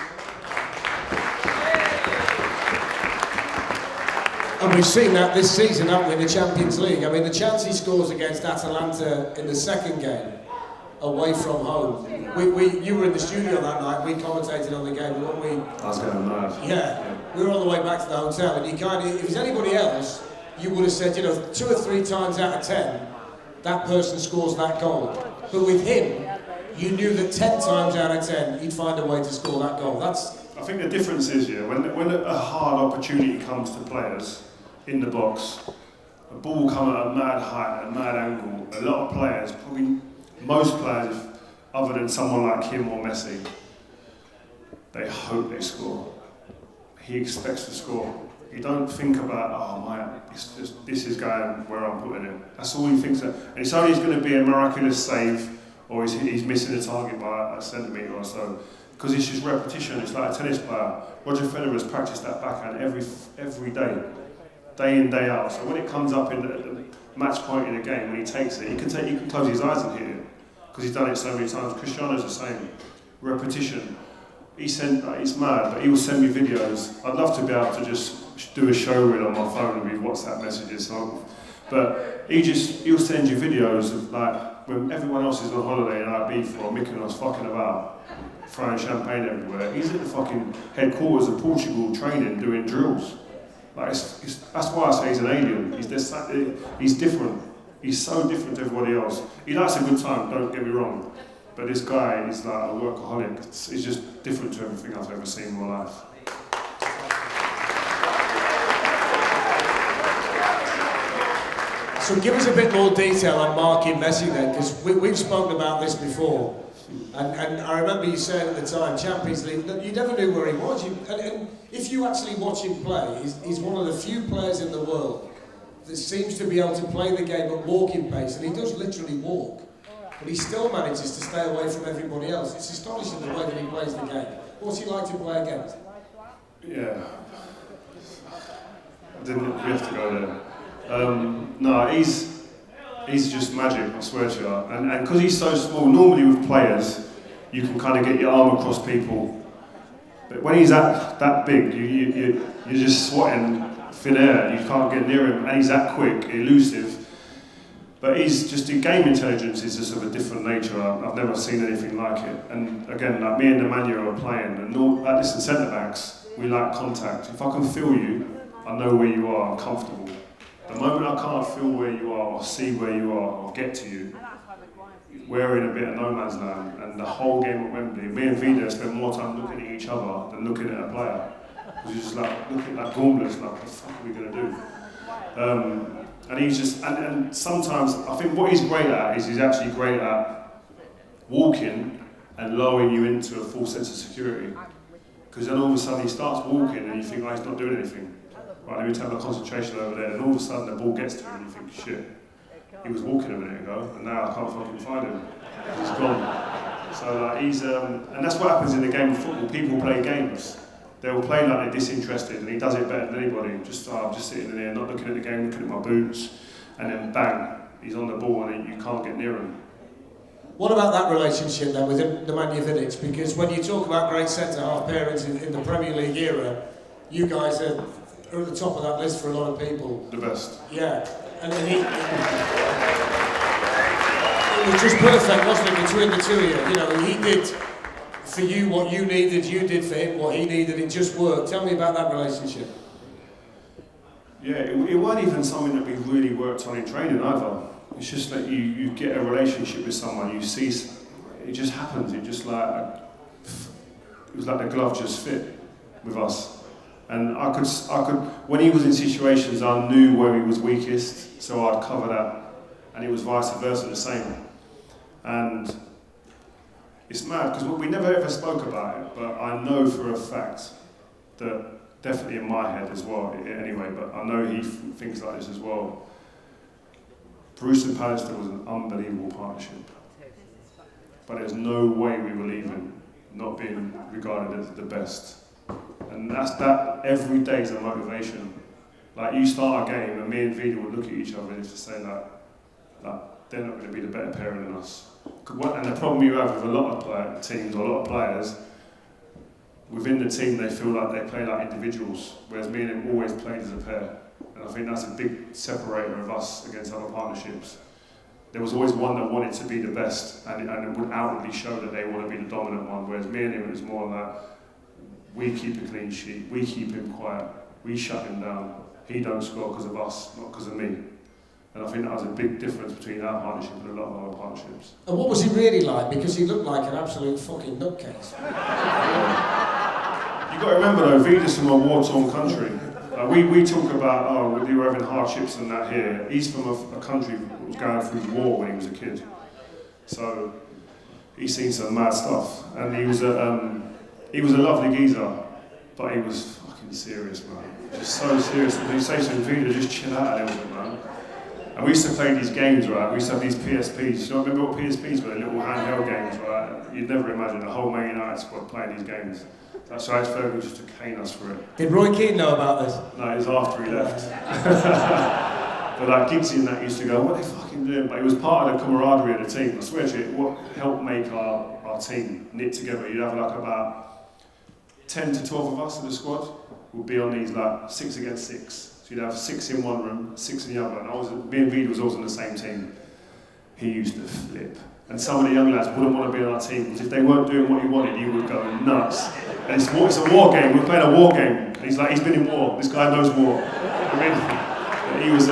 And we've seen that this season, haven't we, in the Champions League? I mean, the chance he scores against Atalanta in the second game, away from home. You were in the studio that night, we commentated on the game, weren't we? I was going mad. Yeah, we were on the way back to the hotel, and you kind of, if it was anybody else, you would have said, 2 or 3 times out of 10, that person scores that goal. But with him, you knew that 10 times out of 10, he'd find a way to score that goal. I think the difference is, when a hard opportunity comes to players in the box, a ball come at a mad height, a mad angle, a lot of players, probably most players, other than someone like him or Messi, they hope they score. He expects to score. You don't think about, oh man, this is going where I'm putting him. That's all he thinks of. And it's only going to be a miraculous save, or he's missing the target by a centimetre or so. Because it's just repetition. It's like a tennis player. Roger Federer's practiced that backhand every day in, day out. So when it comes up in the match point in a game, when he takes it, he can close his eyes and hit it. Because he's done it so many times. Cristiano's the same. Repetition. It's mad, but he will send me videos. I'd love to be able to just do a show reel on my phone with WhatsApp messages. But he'll send you videos of like when everyone else is on holiday in Ibiza or Mykonos fucking about, throwing champagne everywhere. He's at the fucking headquarters of Portugal training, doing drills. Like that's why I say he's an alien. He's different. He's so different to everybody else. He likes a good time, don't get me wrong. But this guy is like a workaholic. He's just different to everything I've ever seen in my life. So give us a bit more detail on marking Messi then, because we've spoken about this before. And I remember you saying at the time, Champions League, that you never knew where he was. And if you actually watch him play, he's one of the few players in the world that seems to be able to play the game at walking pace, and he does literally walk. But he still manages to stay away from everybody else. It's astonishing the way that he plays the game. What's he like to play against? Yeah. We have to go there. No, he's just magic, I swear to you. And because he's so small, normally with players, you can kind of get your arm across people. But when he's that big, you're just swatting thin air. You can't get near him, and he's that quick, elusive. But he's just, game intelligence is just of a different nature. I've never seen anything like it. And again, like me and Emmanuel are playing, and listen, centre backs, we like contact. If I can feel you, I know where you are, I'm comfortable. The moment I can't feel where you are, or see where you are, or get to you, we're in a bit of no man's land. And the whole game at Wembley, me and Vida spend more time looking at each other than looking at a player. Because you're just like, looking like Gormless, like, what the fuck are we going to do? And he's just, and sometimes, I think what he's great at is he's actually great at walking and lowering you into a full sense of security. Because then all of a sudden he starts walking and you think, oh, he's not doing anything. Right, let me take my concentration over there, and all of a sudden the ball gets to him and you think, shit, he was walking a minute ago and now I can't fucking find him. He's gone. So he's, and that's what happens in the game of football. People play games. They will play like they're disinterested, and he does it better than anybody. I'm just sitting in there, not looking at the game, looking at my boots, and then bang, he's on the ball and you can't get near him. What about that relationship then with Nemanja Vidic? Because when you talk about great centre-half pairings in the Premier League era, you guys are at the top of that list for a lot of people. The best. Yeah, and then it was just perfect, wasn't it, between the two of you? You know, he did for you what you needed, you did for him what he needed, it just worked. Tell me about that relationship. Yeah, it wasn't even something that we really worked on in training either. It's just that you get a relationship with someone, you see, it just happens, it was like the glove just fit with us. And I could, when he was in situations, I knew where he was weakest, so I'd cover that. And it was vice versa, the same. And it's mad, because we never ever spoke about it, but I know for a fact that, definitely in my head as well, anyway, but I know he thinks like this as well. Bruce and Pallister was an unbelievable partnership. But there's no way we were leaving. not being regarded as the best. And that every day is a motivation. Like, you start a game and me and Vida would look at each other and just say like they're not going to be the better pair than us. And the problem you have with a lot of teams or a lot of players, within the team they feel like they play like individuals, whereas me and him always played as a pair. And I think that's a big separator of us against other partnerships. There was always one that wanted to be the best, and it would outwardly show that they want to be the dominant one, whereas me and him, it was more like, we keep a clean sheet, we keep him quiet, we shut him down. He don't score because of us, not because of me. And I think that was a big difference between our partnership and a lot of other partnerships. And what was he really like? Because he looked like an absolute fucking nutcase. You've got to remember though, Vida's from a war-torn country. We talk about, we were having hardships and that here. He's from a country that was going through war when he was a kid. So he's seen some mad stuff. And he was a lovely geezer, but he was fucking serious, man. Just so serious. And you say to him, Vida, just chill out a little bit, man. And we used to play these games, right? We used to have these PSPs. You know, remember what PSPs were? Little handheld games, right? You'd never imagine a whole Man United squad playing these games. That's why Ferguson used to cane us for it. Did Roy Keane know about this? No, it was after he left. But like Giggsy and that used to go, what are they fucking doing? But it was part of the camaraderie of the team. I swear to you, what helped make our team knit together. You'd have like about 10 to 12 of us in the squad would be on these like 6 against 6. So you'd have 6 in one room, 6 in the other. And me and Vida was always on the same team. He used to flip. And some of the young lads wouldn't want to be on our team because if they weren't doing what he wanted, he would go nuts. And it's a war game. We're playing a war game. And he's like, he's been in war. This guy knows war. I mean, he was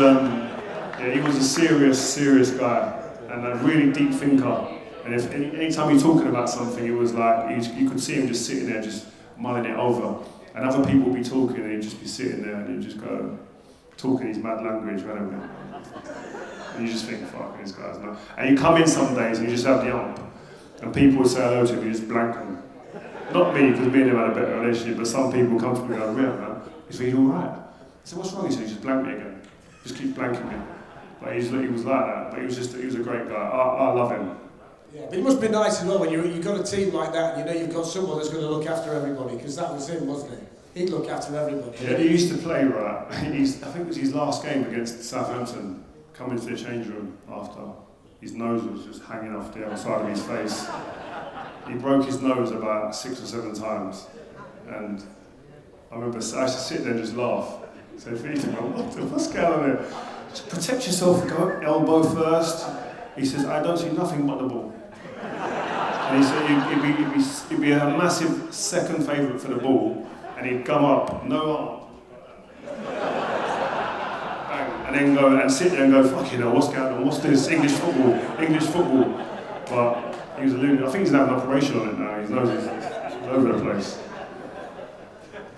a serious guy and a really deep thinker. And if anytime you're talking about something, it was like you could see him just sitting there, just mulling it over. And other people would be talking, and he'd just be sitting there, and he'd just go talking his mad language, whatever. And you just think, fuck, this guy's not. And you come in some days and you just have the ump, and people would say hello to him, you just blank them. Not me, because me and him had a better relationship, but some people come to me and go, yeah, man, is he all right? I said, what's wrong? He said, he just blanked me again. Just keep blanking me. But he was like that, but he was a great guy. I love him. Yeah, but it must be nice as well when you've got a team like that, and you know you've got someone that's going to look after everybody, because that was him, wasn't it? He'd look after everybody. Yeah, he used to play, right? I think it was his last game against Southampton, coming to the change room after. His nose was just hanging off the outside of his face. He broke his nose about 6 or 7 times. And I remember I used to sit there and just laugh. So if anything, what's going on here? Just protect yourself, go elbow first. He says, I don't see nothing but the ball. And he said he'd be a massive second favourite for the ball, and he'd come up, no arm. Bang, and then go and sit there and go, fucking hell, what's going on? What's this? English football. But he was a lunatic. I think he's having an operation on it now. His nose is all over the place.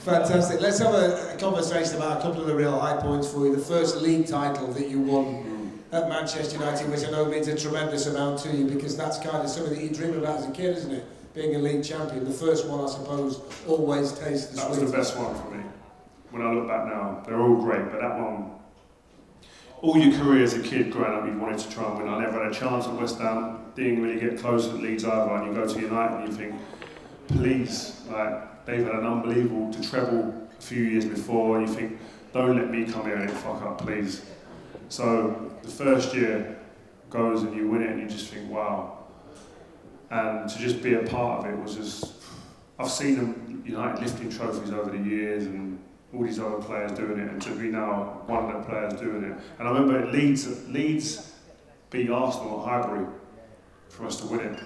Fantastic. Let's have a conversation about a couple of the real high points for you. The first league title that you won at Manchester United, which I know means a tremendous amount to you, because that's kind of something that you dream about as a kid, isn't it? Being a league champion. The first one, I suppose, always tastes the sweet. That was the best one for me. When I look back now, they're all great, but that one, all your career as a kid growing up, you wanted to try and win. I never had a chance at West Ham, didn't really get close at Leeds either, and you go to United and you think, please, like, they've had an unbelievable to treble a few years before, and you think, don't let me come here and fuck up, please. So the first year goes and you win it and you just think, wow. And to just be a part of it was just, I've seen them, United lifting trophies over the years and all these other players doing it, and to be now one of the players doing it. And I remember Leeds beat Arsenal at Highbury for us to win it.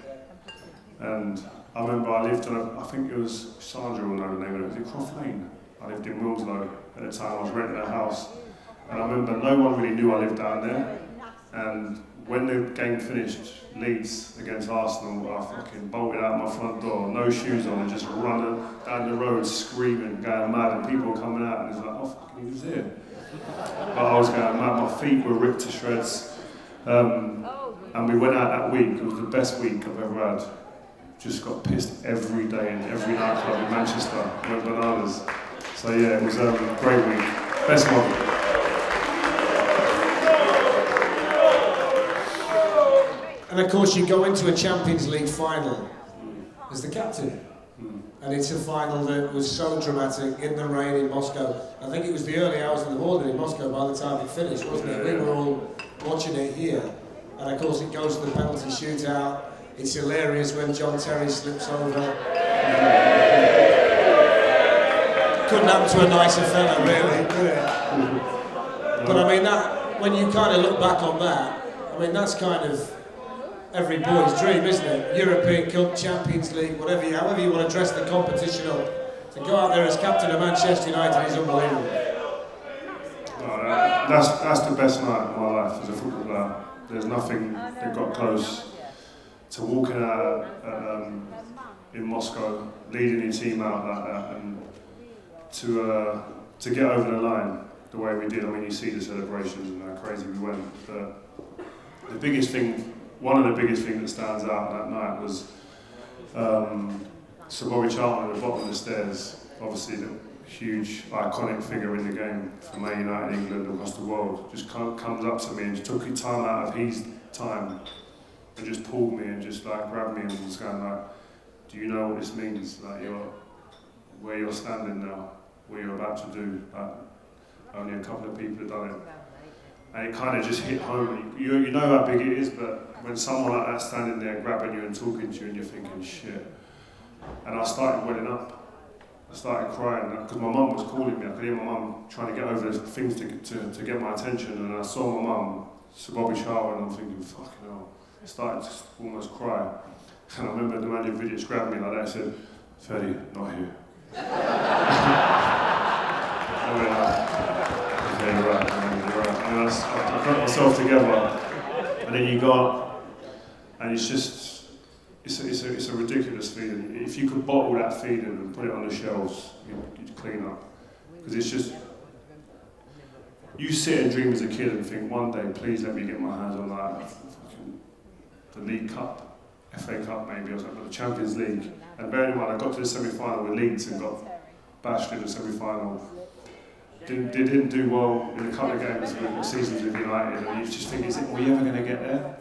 And I remember I lived on I think it was Sandra will know the name of it, was it Croft Lane? I lived in Wilmslow at the time, I was renting a house. And I remember no one really knew I lived down there. And when the game finished, Leeds against Arsenal, I fucking bolted out my front door, no shoes on, and just running down the road screaming, going mad, and people were coming out, and it's like, oh fucking, he was here. But I was going mad, my feet were ripped to shreds. And we went out that week, it was the best week I've ever had. Just got pissed every day in every nightclub in Manchester, went bananas. So yeah, it was a great week, best one. And of course you go into a Champions League final as the captain. And it's a final that was so dramatic in the rain in Moscow. I think it was the early hours of the morning in Moscow by the time it finished, wasn't it? We were all watching it here. And of course it goes to the penalty shootout. It's hilarious when John Terry slips over. Couldn't happen to a nicer fella, really, could it? But I mean, that, when you kind of look back on that, I mean, that's kind of every boy's dream, isn't it? European Cup, Champions League, however you want to dress the competition up. To go out there as captain of Manchester United is unbelievable. That's the best night of my life as a football player. There's nothing that got close to walking out in Moscow, leading your team out like that, and to get over the line the way we did. I mean, you see the celebrations and how crazy we went. But the biggest thing, one of the biggest things that stands out that night was Sir Bobby Charlton at the bottom of the stairs. Obviously, the huge, iconic figure in the game for Man United, England, across the world, just comes up to me and just took his time out of his time and just pulled me and just like grabbed me and was going like, "Do you know what this means? Like where you're standing now, what you're about to do. Like, only a couple of people have done it." And it kind of just hit home. You know how big it is, but when someone like that standing there grabbing you and talking to you and you're thinking, shit. And I started welling up. I started crying because my mum was calling me. I could hear my mum trying to get over the things to get my attention, and I saw my mum, Sir Bobby Charlton, and I'm thinking, fucking hell. I started to almost cry. And I remember the manager video grabbed me like that and said, "Ferdy, not here." I went, "Yeah, you're right, man, you're right." And I got myself together, and then you go up, and it's just, it's a ridiculous feeling. If you could bottle that feeling and put it on the shelves, you'd clean up. Because it's just, you sit and dream as a kid and think, one day, please let me get my hands on like the League Cup, FA Cup maybe, or something, the Champions League. And bearing in mind, I got to the semi-final with Leeds and got bashed in the semi-final. Didn't do well in a couple of games with seasons with United, and you just think, are we ever going to get there?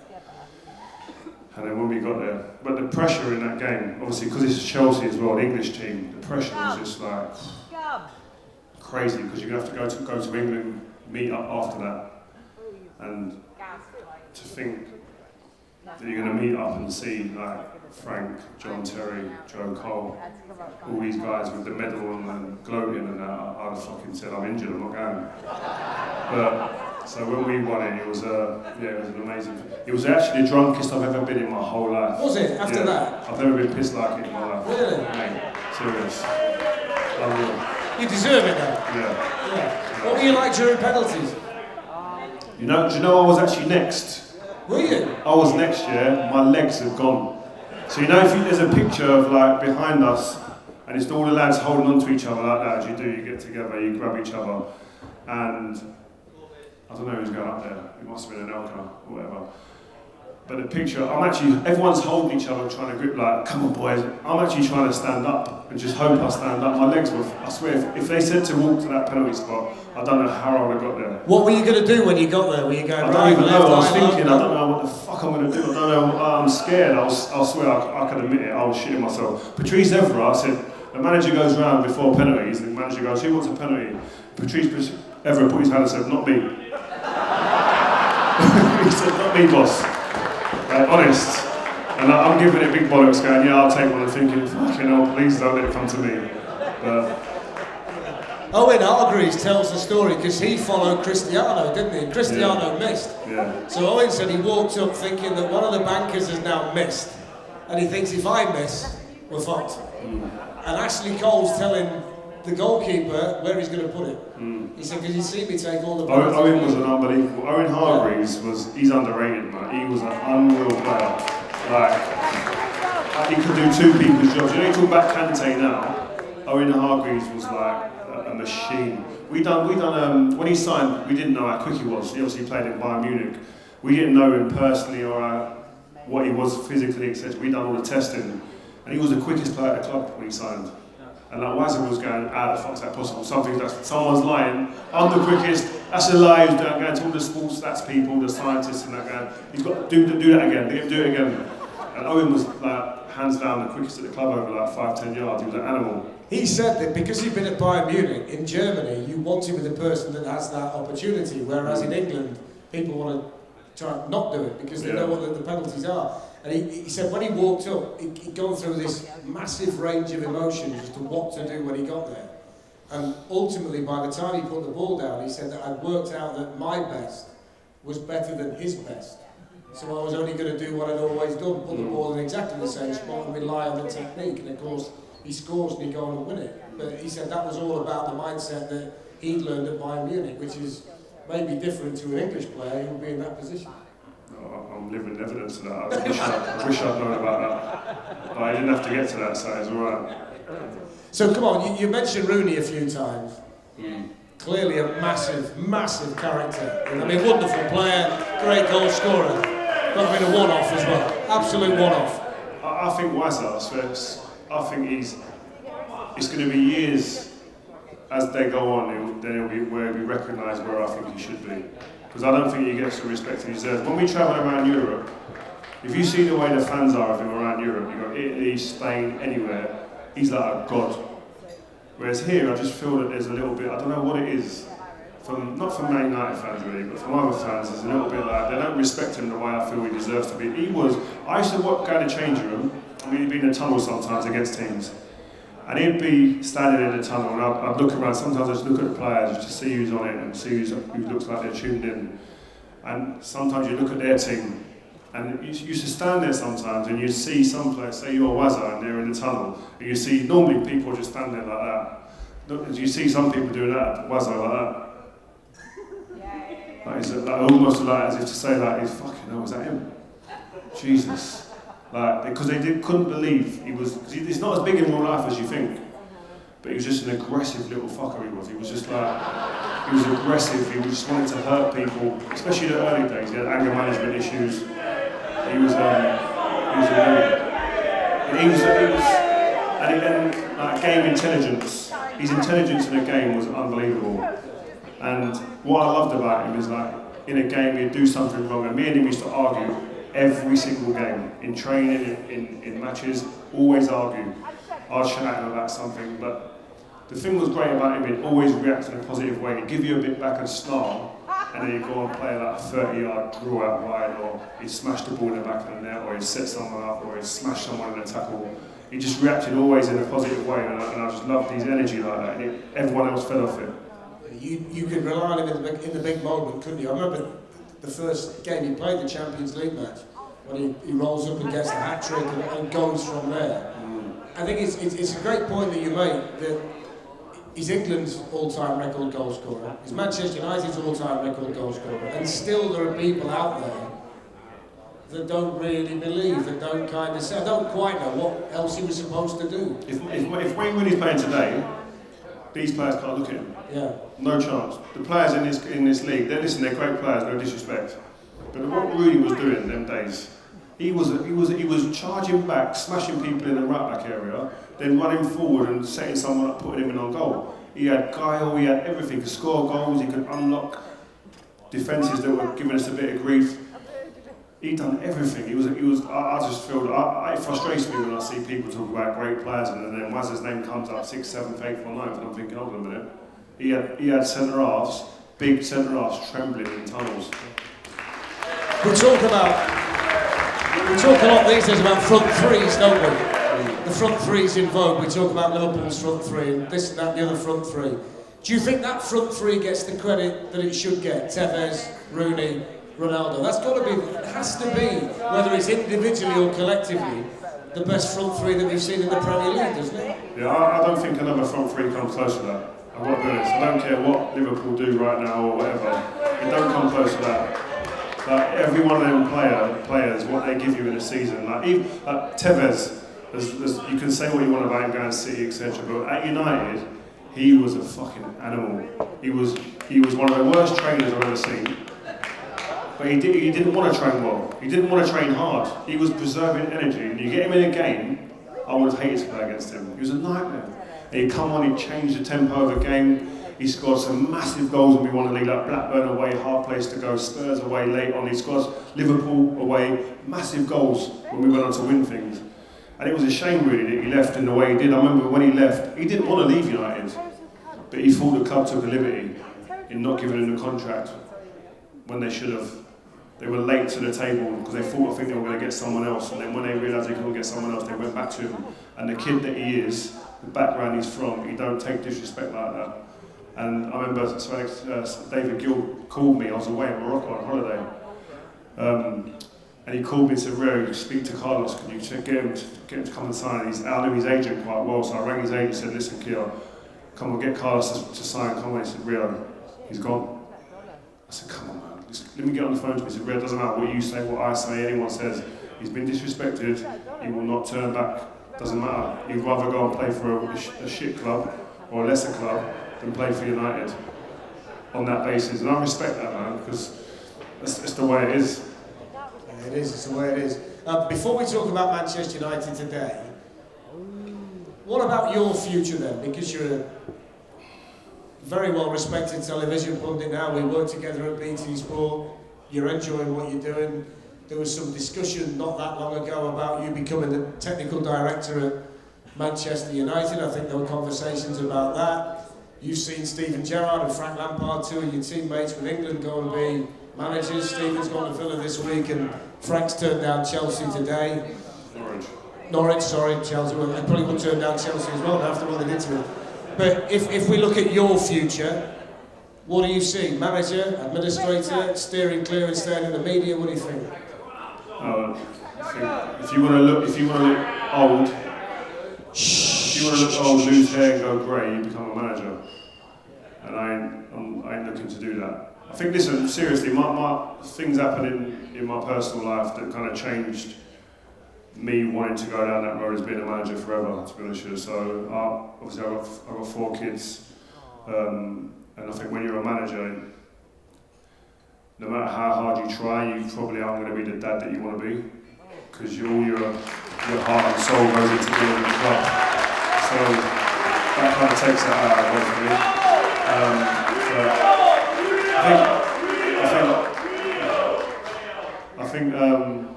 And then when we got there, but the pressure in that game, obviously because it's Chelsea as well, an English team, the pressure was just like crazy, because you're going to have to go to England, meet up after that, and to think that you're going to meet up and see like Frank, John Terry, Joe Cole, all these guys with the medal and gloating and that, I'd have fucking said, "I'm injured, I'm not going." But so when we won it, it was it was an amazing. It was actually the drunkest I've ever been in my whole life. Was it? After that? I've never been pissed like it in my life. Really? Mate, serious. Unreal. You deserve it though. Yeah. What were you like during penalties? Do you know I was actually next? Were you? I was next year, my legs had gone. So you know, there's a picture of like behind us, and it's all the lads holding on to each other like that as you do, you get together, you grab each other, and I don't know who's going up there, it must have been an Elka or whatever. But the picture, everyone's holding each other trying to grip like, "Come on boys." I'm actually trying to stand up and just hope I stand up. My legs were, I swear, if they said to walk to that penalty spot, I don't know how I would have got there. What were you going to do when you got there? Were you going I right? don't even know, I was thinking, left? I don't know what the fuck I'm going to do, I don't know, I'm scared, I swear I can admit it, I was shitting myself. Patrice Evra said, the manager goes round before penalties, and the manager goes, "Who wants a penalty?" Patrice Evra put his hand and said, "Not me." He said, "Not me, boss." Honest. And I'm giving it big bollocks going, "Yeah, I'll take one," and thinking, fucking hell, please don't let it come to me. But Owen Hargreaves tells the story because he followed Cristiano, didn't he? Cristiano missed. Yeah. So Owen said he walked up thinking that one of the bankers has now missed. And he thinks, if I miss, we're fucked. And Ashley Cole's telling the goalkeeper where he's going to put it. He said, "Because you see me take all the penalties." Owen was an unbelievable. Owen Hargreaves he's underrated, man. He was an unreal player. Like, he could do two people's jobs. You know, you talk about Kante now. Owen Hargreaves was like a machine. We done when he signed, we didn't know how quick he was. He obviously played in Bayern Munich. We didn't know him personally or what he was physically, etc. We done all the testing, and he was the quickest player at the club when he signed. And like Wazza was going, "How the fuck's that possible? Someone's lying. I'm the quickest. That's a lie." He's going to all the sports stats people, the scientists, and that going, "He's got to do that again. Let him do it again." And Owen was like hands down the quickest at the club over like 5-10 yards. He was an animal. He said that because he'd been at Bayern Munich, in Germany, you want to be the person that has that opportunity, whereas in England, people want to try and not do it because they know what the penalties are. And he said when he walked up, he'd gone through this massive range of emotions as to what to do when he got there. And ultimately, by the time he put the ball down, he said that I'd worked out that my best was better than his best. So I was only going to do what I'd always done, put the ball in exactly the same spot and rely on the technique. And of course, he scores and he go on and win it. But he said that was all about the mindset that he'd learned at Bayern Munich, which is maybe different to an English player who would be in that position. I'm living evidence of that. I wish I'd known about that. But I didn't have to get to that, so it's alright. So come on, you mentioned Rooney a few times. Clearly a massive, massive character. I mean, wonderful player, great goal scorer. Got to be a one-off as well. Absolute one-off. I think Wazza, I think it's going to be years as they go on, then he'll be where we recognise where I think he should be. Because I don't think he gets the respect he deserves. When we travel around Europe, if you see the way the fans are of him around Europe, you go Italy, Spain, anywhere, he's like a god. Whereas here, I just feel that there's a little bit, I don't know what it is, not from Man United fans really, but from other fans, there's a little bit like, they don't respect him the way I feel he deserves to be. I used to go to the change room, I mean, he'd be in the tunnel sometimes against teams, and he'd be standing in the tunnel, and I'd look around, sometimes I'd just look at the players just to see who's on it and see who looks like they're tuned in. And sometimes you look at their team, and you used to stand there sometimes and you see some players, say you're Wazza and they're in the tunnel, and you see normally people just stand there like that. You see some people doing that, Wazza like that. Like, almost like as if to say like, he's fucking hell, was that him? Jesus. Like, because couldn't believe he's not as big in real life as you think. But he was just an aggressive little fucker he was. He was just like, he was aggressive, he just wanted to hurt people, especially in the early days. He had anger management issues. He was like game intelligence. His intelligence in a game was unbelievable. And what I loved about him is like, in a game he'd do something wrong, and me and him used to argue every single game, in training, in matches, always argue. I'd shout at him about something, but the thing was great about him, he'd always react in a positive way. He'd give you a bit back and snarl, and then he'd go and play like a 30-yard draw out wide, or he'd smash the ball in the back of the net, or he'd set someone up, or he'd smash someone in a tackle. He just reacted always in a positive way, and I just loved his energy like that, and everyone else fed off it. You could rely on him in the big moment, couldn't you? I remember the first game he played, the Champions League match, when he rolls up and gets the hat-trick and goes from there. I think it's a great point that you make, that he's England's all-time record goal scorer, he's Manchester United's all-time record goal scorer, and still there are people out there that don't really believe, that don't kind of say, I don't quite know what else he was supposed to do. If Wayne Rooney's playing today, these players can't look at him. Yeah. No chance. The players in this league, they're great players, no disrespect. But what Rooney was doing in them days, he was charging back, smashing people in the right back area, then running forward and setting someone up, putting him in on goal. He had guile, he had everything. He could score goals, he could unlock defences that were giving us a bit of grief. He'd done everything. I just feel that it frustrates me when I see people talk about great players and then Wazza's name comes up 6th, 7th, 8th or 9th, and I'm thinking, hold on a minute. He had centre halves, big centre halves trembling in tunnels. We talk a lot these days about front threes, don't we? The front threes in vogue. We talk about Liverpool's front three and this and that and the other front three. Do you think that front three gets the credit that it should get? Tevez, Rooney, Ronaldo. That's got to be, it has to be, whether it's individually or collectively, the best front three that we've seen in the Premier League, doesn't it? Yeah, I don't think another front three comes close to that. I've got to be honest. I don't care what Liverpool do right now or whatever. It don't come close to that. Like every one of them players, what they give you in a season. Like Tevez, you can say what you want about him going to City, etc. But at United, he was a fucking animal. He was one of the worst trainers I've ever seen. But he didn't want to train well. He didn't want to train hard. He was preserving energy. And you get him in a game, I would have hated to play against him. He was a nightmare. And he'd come on, he'd change the tempo of the game. He scored some massive goals when we won the league, like Blackburn away, hard place to go, Spurs away late on. He scored Liverpool away, massive goals when we went on to win things. And it was a shame really that he left in the way he did. I remember when he left, he didn't want to leave United, but he thought the club took a liberty in not giving him the contract when they should have. They were late to the table because they thought, I think they were going to get someone else, and then when they realised they couldn't get someone else, they went back to him. And the kid that he is, the background he's from, he don't take disrespect like that. And I remember David Gill called me, I was away in Morocco on holiday, and he called me and said, Rio, speak to Carlos, can you get him to come and sign? I knew his agent quite well, so I rang his agent and said, listen, Kia, come and get Carlos to sign. Come on. He said, Rio, he's gone. I said, come on, man. Let me get on the phone to him. He said, Rio, it doesn't matter what you say, what I say, anyone says. He's been disrespected. He will not turn back. Doesn't matter. He'd rather go and play for a shit club or a lesser club than play for United on that basis. And I respect that, man, because it's the way it is. It is, it's the way it is. Before we talk about Manchester United today, what about your future then? Because you're a very well respected television pundit now. We work together at BT Sport. You're enjoying what you're doing. There was some discussion not that long ago about you becoming the technical director at Manchester United. I think there were conversations about that. You've seen Steven Gerrard and Frank Lampard, two of your teammates with England, go and be managers. Steven's gone to Villa this week and Frank's turned down Chelsea today. Norwich, sorry, Chelsea. Well, they probably would turn down Chelsea as well after what they did to him. But if we look at your future, what do you see? Manager, administrator, steering clear and staying in the media, what do you think? If you want to look old, lose hair and go grey, you become a manager. And I ain't looking to do that. I think, listen, seriously, my things happened in my personal life that kind of changed me wanting to go down that road as being a manager forever, to be honest with you. So obviously I've got 4 kids, and I think when you're a manager, no matter how hard you try, you probably aren't going to be the dad that you want to be, because all your heart and soul goes into being in the club. So that kind of takes it out of it for me.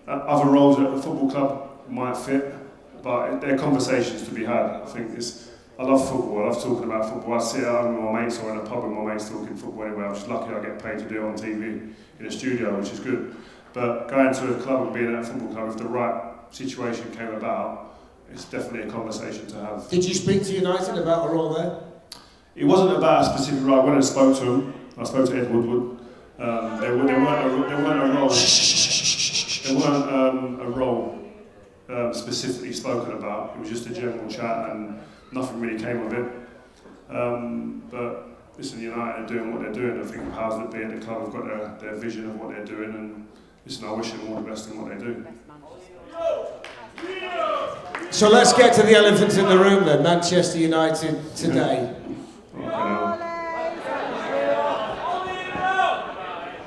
Other roles at the football club might fit, but there are conversations to be had. I love football, I love talking about football. I sit at home with my mates or in a pub with my mates talking football anyway. I'm just lucky I get paid to do it on TV in a studio, which is good. But going to a club and being at a football club, if the right situation came about, it's definitely a conversation to have. Did you speak to United about a role there? It wasn't about a specific role. I went and spoke to him. I spoke to Ed Woodward. There weren't a role specifically spoken about. It was just a general chat and nothing really came of it. But listen, United are doing what they're doing. I think the powers that be at the club have got their vision of what they're doing, and listen, I wish them all the best in what they do. So let's get to the elephant in the room then, Manchester United today.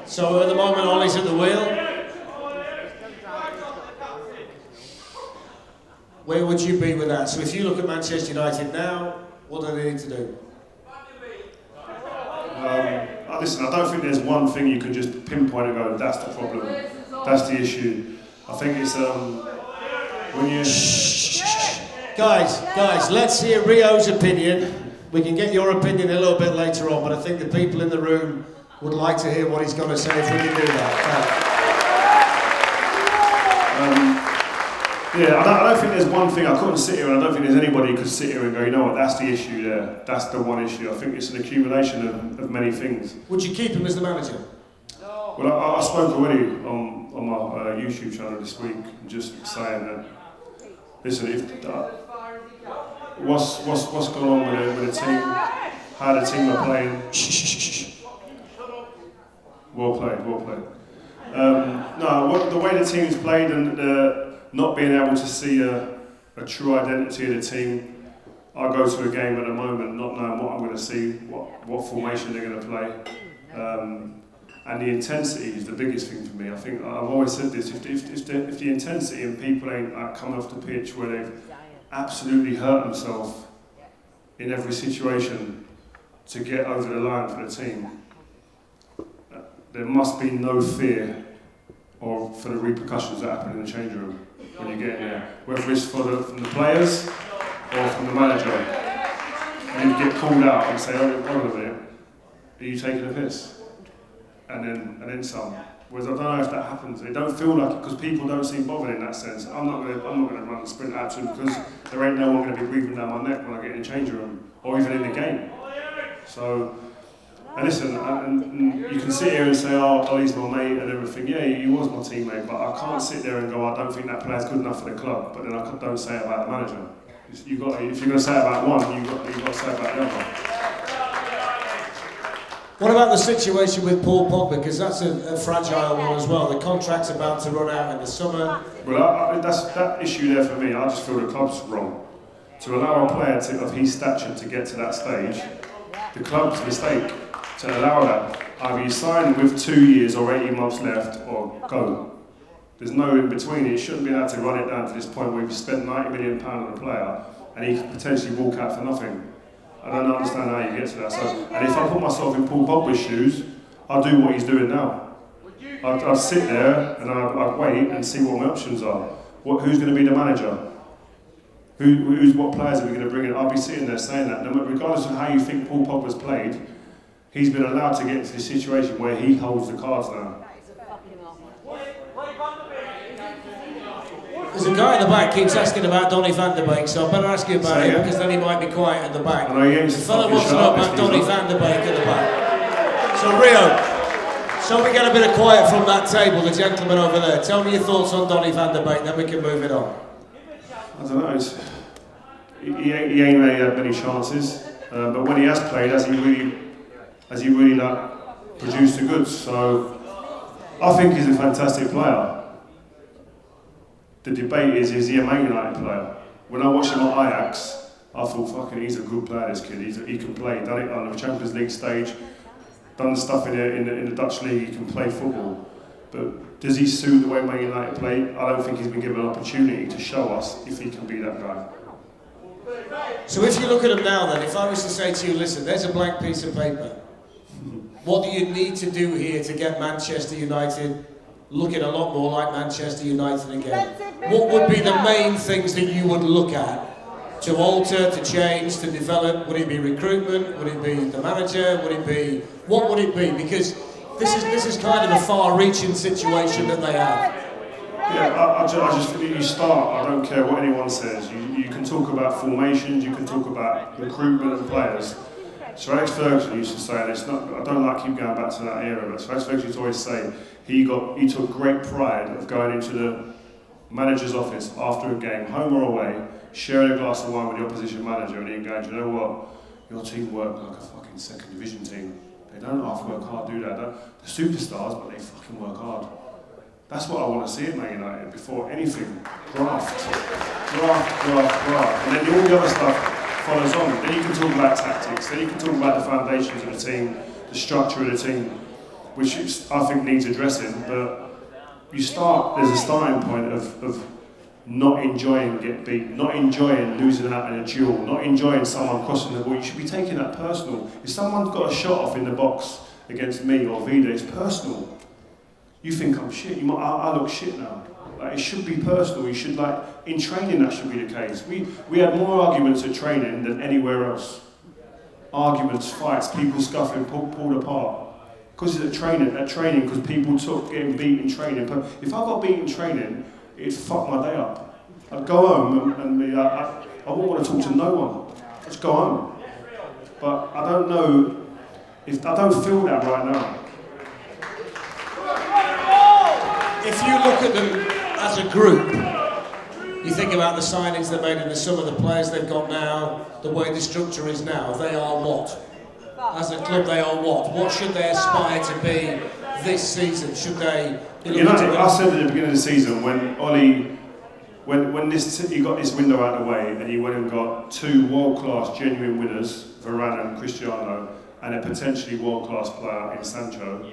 So at the moment, Ollie's at the wheel. Where would you be with that? So if you look at Manchester United now, what do they need to do? Listen, I don't think there's one thing you can just pinpoint and go, that's the problem, that's the issue. I think it's when you... Guys, let's hear Rio's opinion. We can get your opinion a little bit later on, but I think the people in the room would like to hear what he's going to say if we can do that. I don't think there's one thing. I couldn't sit here, and I don't think there's anybody who could sit here and go, you know what, that's the issue there. That's the one issue. I think it's an accumulation of many things. Would you keep him as the manager? No. Well, I spoke already on my YouTube channel this week, just saying that, listen, what's going on with the team, how the team are playing. Well played. The way the team's played and not being able to see a true identity of the team. I go to a game at the moment not knowing what I'm going to see, what formation they're going to play. And the intensity is the biggest thing for me. I think I've always said this, if the intensity and people ain't coming off the pitch where they've absolutely hurt themselves in every situation to get over the line for the team, there must be no fear or for the repercussions that happen in the change room when you get in there, whether it's from the players or from the manager. And you get called out and say, oh, hold on a minute, are you taking a piss? And then some. Whereas I don't know if that happens. It don't feel like it because people don't seem bothered in that sense. I'm not going to run and sprint out to them because there ain't no one going to be breathing down my neck when I get in the change room or even in the game. So, and listen, and you can sit here and say, oh, he's my mate and everything. Yeah, he was my teammate, but I can't sit there and go, I don't think that player's good enough for the club. But then I don't say it about the manager. If you're going to say it about one, you've got to say it about the other. What about the situation with Paul Pogba? Because that's a fragile one as well. The contract's about to run out in the summer. Well, that's that issue there for me. I just feel the club's wrong. To allow a player of his stature to get to that stage, the club's mistake to allow that. Either you sign with 2 years or 18 months left or go. There's no in between. You shouldn't be able to run it down to this point where you've spent £90 million on a player and he could potentially walk out for nothing. I don't understand how you get to that. So, and if I put myself in Paul Pogba's shoes, I'll do what he's doing now. I'd sit there and I'd wait and see what my options are. Who's going to be the manager? What players are we going to bring in? I'll be sitting there saying that. Regardless of how you think Paul Pogba's played, he's been allowed to get into this situation where he holds the cards now. There's a guy in the back keeps asking about Donny van der Beek, so I better ask you about him because then he might be quiet at the back. The fella wants to know about Donny van der Beek at the back. So Rio, so we get a bit of quiet from that table, the gentleman over there. Tell me your thoughts on Donny van der Beek, then we can move it on. I don't know. He ain't really had many chances, but when he has played, has he really like, produced the goods? So I think he's a fantastic player. The debate is he a Man United player? When I watched him at Ajax, I thought, fucking, he's a good player, this kid. He can play. Done it on the Champions League stage, done stuff in the Dutch league, he can play football. But does he suit the way Man United play? I don't think he's been given an opportunity to show us if he can be that guy. So if you look at him now then, if I was to say to you, listen, there's a blank piece of paper. What do you need to do here to get Manchester United looking a lot more like Manchester United again? What would be the main things that you would look at to alter, to change, to develop? Would it be recruitment? Would it be the manager? What would it be? Because this is kind of a far-reaching situation that they have. Yeah, I just think you start. I don't care what anyone says. You can talk about formations, you can talk about recruitment of players. Sir Alex Ferguson used to say, and it's not, I don't like keep going back to that era, but Sir Alex Ferguson used to always say he took great pride of going into the manager's office after a game, home or away, sharing a glass of wine with the opposition manager, and he'd go, do you know what? Your team work like a fucking second division team. They don't have to work hard, do that. They're superstars, but they fucking work hard. That's what I want to see at Man United before anything. Graft. And then all the other stuff follows on. Then you can talk about tactics, then you can talk about the foundations of the team, the structure of the team, which I think needs addressing, but there's a starting point of not enjoying getting beat, not enjoying losing out in a duel, not enjoying someone crossing the ball. You should be taking that personal. If someone's got a shot off in the box against me or Vida, it's personal. You think I'm shit, I look shit now. Like, it should be personal. You should, like, in training that should be the case. We had more arguments at training than anywhere else. Arguments, fights, people scuffling, pulled apart. Because it's at training, because people took getting beat in training. But if I got beat in training, it'd fuck my day up. I'd go home and I wouldn't want to talk to no one. I'd just go home. But I don't know, I don't feel that right now. If you look at them as a group, you think about the signings they made in the summer, the players they've got now, the way the structure is now, they are what? As a club, they are what? What should they aspire to be this season? Should they... You know, I said at the beginning of the season, when Ollie, he got this window out of the way and he went and got two world-class genuine winners, Varane and Cristiano, and a potentially world-class player in Sancho,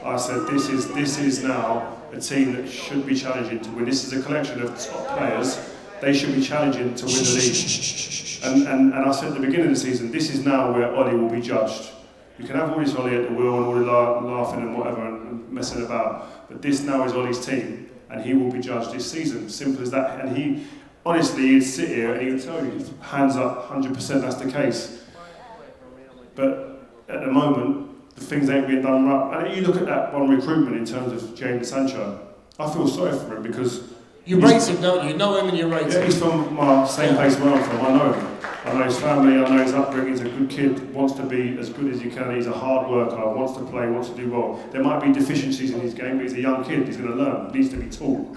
I said this is now a team that should be challenging to win. This is a collection of top players. they should be challenging to win the league. And I said at the beginning of the season, this is now where Ollie will be judged. You can have all this Ollie at the wheel and all the laughing and whatever and messing about, but this now is Ollie's team, and he will be judged this season. Simple as that. And he, honestly, he'd sit here and he would tell you, hands up, 100% that's the case. But at the moment, the things ain't being done right. And you look at that one recruitment in terms of Jadon Sancho, I feel sorry for him because... You rate him, don't you? You know him and you rate him. Yeah, he's from my same place where I'm from. I know him. I know his family, I know his upbringing. He's a good kid, wants to be as good as he can. He's a hard worker, wants to play, wants to do well. There might be deficiencies in his game, but he's a young kid. He's going to learn, needs to be taught.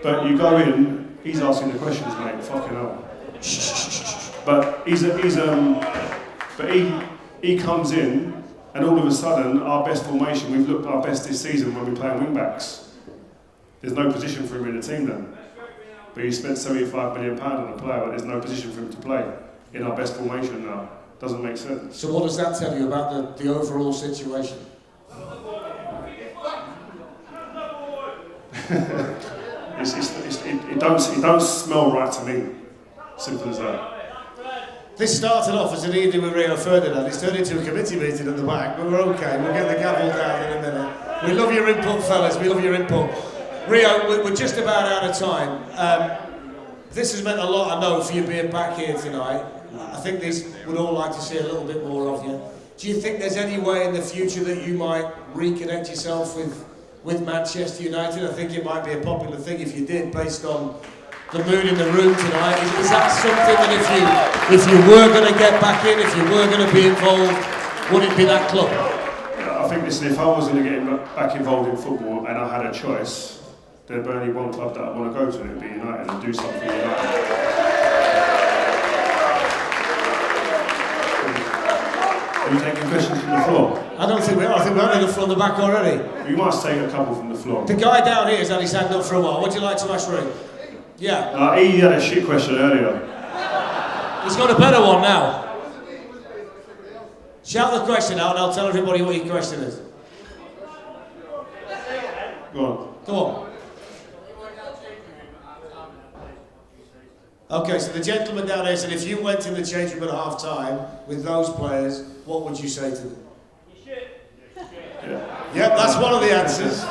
But you go in, he's asking the questions, mate. Fucking hell. But he comes in, and all of a sudden, our best formation, we've looked our best this season when we're playing wing backs. There's no position for him in the team then. But he spent £75 million on a player, but there's no position for him to play in our best formation now. Doesn't make sense. So what does that tell you about the overall situation? It don't smell right to me. Simple as that. This started off as an evening with Rio Ferdinand. It's turned into a committee meeting at the back, but we're okay. We'll get the gavel down in a minute. We love your input, fellas. We love your input. Rio, we're just about out of time. This has meant a lot, I know, for you being back here tonight. I think these would all like to see a little bit more of you. Do you think there's any way in the future that you might reconnect yourself with Manchester United? I think it might be a popular thing if you did, based on the mood in the room tonight. Is that something that if you were going to get back in, if you were going to be involved, would it be that club? I think, listen, if I was going to get back involved in football and I had a choice, there'd be only one club that I want to go to, and it'd be United, and do something for United. Are you taking questions from the floor? I don't think we are. I think we're having the from the back already. You might take a couple from the floor. The guy down here has had his hand up for a while. Would you like to ask Ray? Yeah. He had a shit question earlier. He's got a better one now. Shout the question out and I'll tell everybody what your question is. Go on. Go on. Okay, so the gentleman down there said if you went in the change room at half time with those players, what would you say to them? Yeah. Yep, that's one of the answers.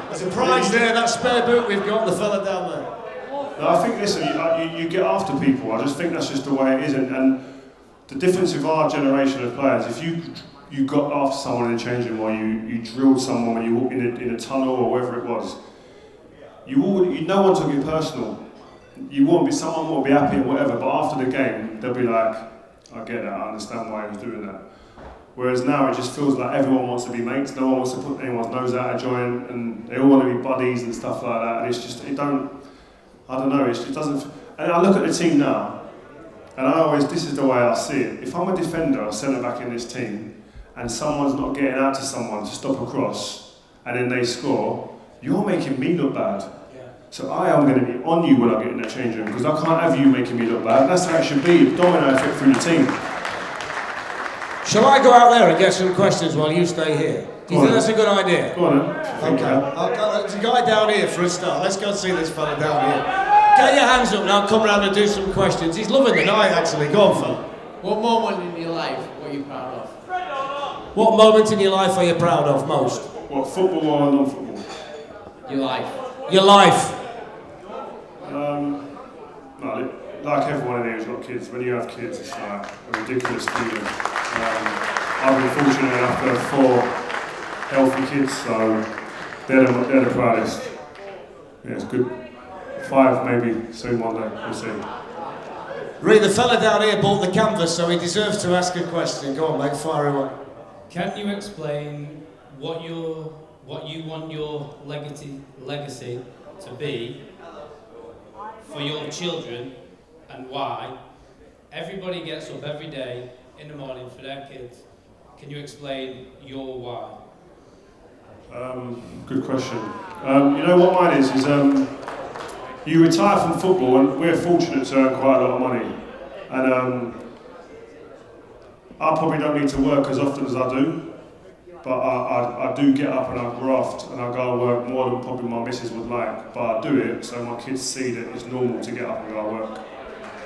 There's a prize there, that spare boot we've got, the fella down there. No, I think, listen, you get after people. I just think that's just the way it is. And the difference with our generation of players, if you got after someone in the changing room, or you drilled someone when you walked in a tunnel or wherever it was, no one took it personal. Someone will be happy or whatever, but after the game, they'll be like, I get that, I understand why he was doing that. Whereas now it just feels like everyone wants to be mates, no one wants to put anyone's nose out of joint, and they all want to be buddies and stuff like that, and it's just, it doesn't, and I look at the team now, and this is the way I see it. If I'm a defender, centre back in this team, and someone's not getting out to someone to stop a cross, and then they score, you're making me look bad. So I am going to be on you when I get in that change room, because I can't have you making me look bad. That's how it should be, domino effect through the team. Shall I go out there and get some questions while you stay here? Do you think that's a good idea? Go on then. Okay. There's a guy down here for a start. Let's go and see this fella down here. Get your hands up and I'll come round and do some questions. He's loving the night, actually. Go on, fella. What moment in your life were you proud of? What moment in your life are you proud of most? What, football or non-football? Your life. Your life. No, like everyone in here who's got kids, when you have kids, it's like a ridiculous feeling. I've been fortunate enough to have 4 healthy kids, so they're the proudest. Yeah, it's good. 5 maybe soon one day, we'll see. Ray, the fella down here bought the canvas, so he deserves to ask a question. Go on, mate, fire him on. Can you explain what you want your legacy to be for your children, and why? Everybody gets up every day in the morning for their kids. Can you explain your why? Good question. You know what mine is you retire from football, and we're fortunate to earn quite a lot of money. And I probably don't need to work as often as I do. but I do get up and I graft and I go and work more than probably my missus would like, but I do it so my kids see that it's normal to get up and go and work.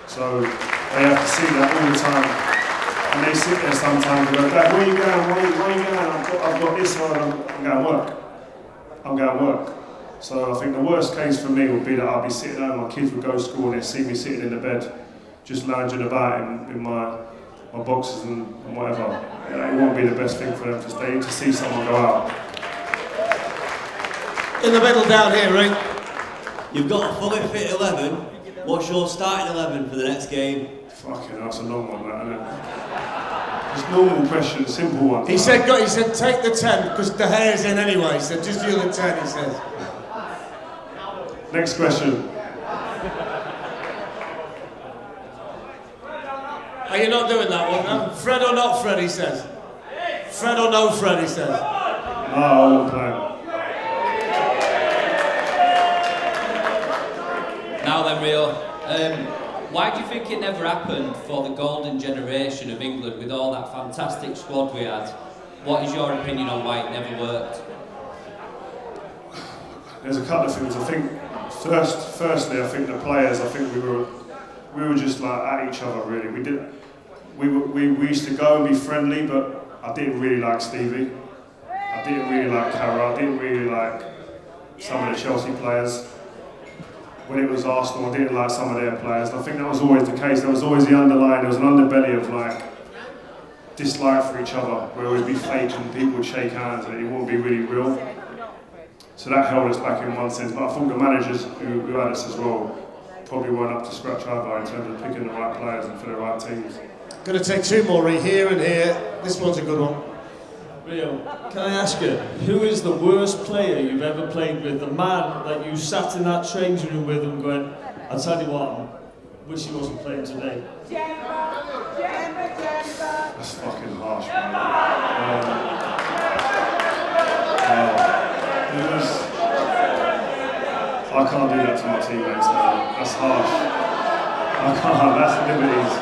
So they have to see that all the time, and they sit there sometimes and go, Dad, where are you going? Where are you going? I've got this on, I'm going to work. I'm going to work. So I think the worst case for me would be that I'll be sitting home, my kids would go to school and they see me sitting in the bed, just lounging about in my boxes and whatever. It won't be the best thing for them to see someone go out. In the middle down here, Rick. You've got a fully fit 11. What's your starting 11 for the next game? Fucking, that's a long one, that, isn't it? Just normal question, simple one. He said take the 10 because the hair's in anyway. He said just do the 10. He says. Next question. Are you not doing that one, no? Fred or not Fred, he says. Fred or no Fred, he says. No, I won't play. Now then, Rio, why do you think it never happened for the golden generation of England with all that fantastic squad we had? What is your opinion on why it never worked? There's a couple of things. I think firstly, I think the players. I think we were just like at each other really. We used to go and be friendly, but I didn't really like Stevie. I didn't really like Carra. I didn't really like some of the Chelsea players. When it was Arsenal, I didn't like some of their players. And I think that was always the case. There was always the underlying. There was an underbelly of like dislike for each other, where it would be fake and people would shake hands and it wouldn't be really real. So that held us back in one sense. But I thought the managers who had us as well probably weren't up to scratch either in terms of picking the right players and for the right teams. Going to take two more, here and here. This one's a good one. Rio, can I ask you, who is the worst player you've ever played with? The man that you sat in that changing room with and going, I'll tell you what, I wish he wasn't playing today. That's fucking harsh, man. I can't do that to my teammates, man. That's harsh. I can't, that's liberties.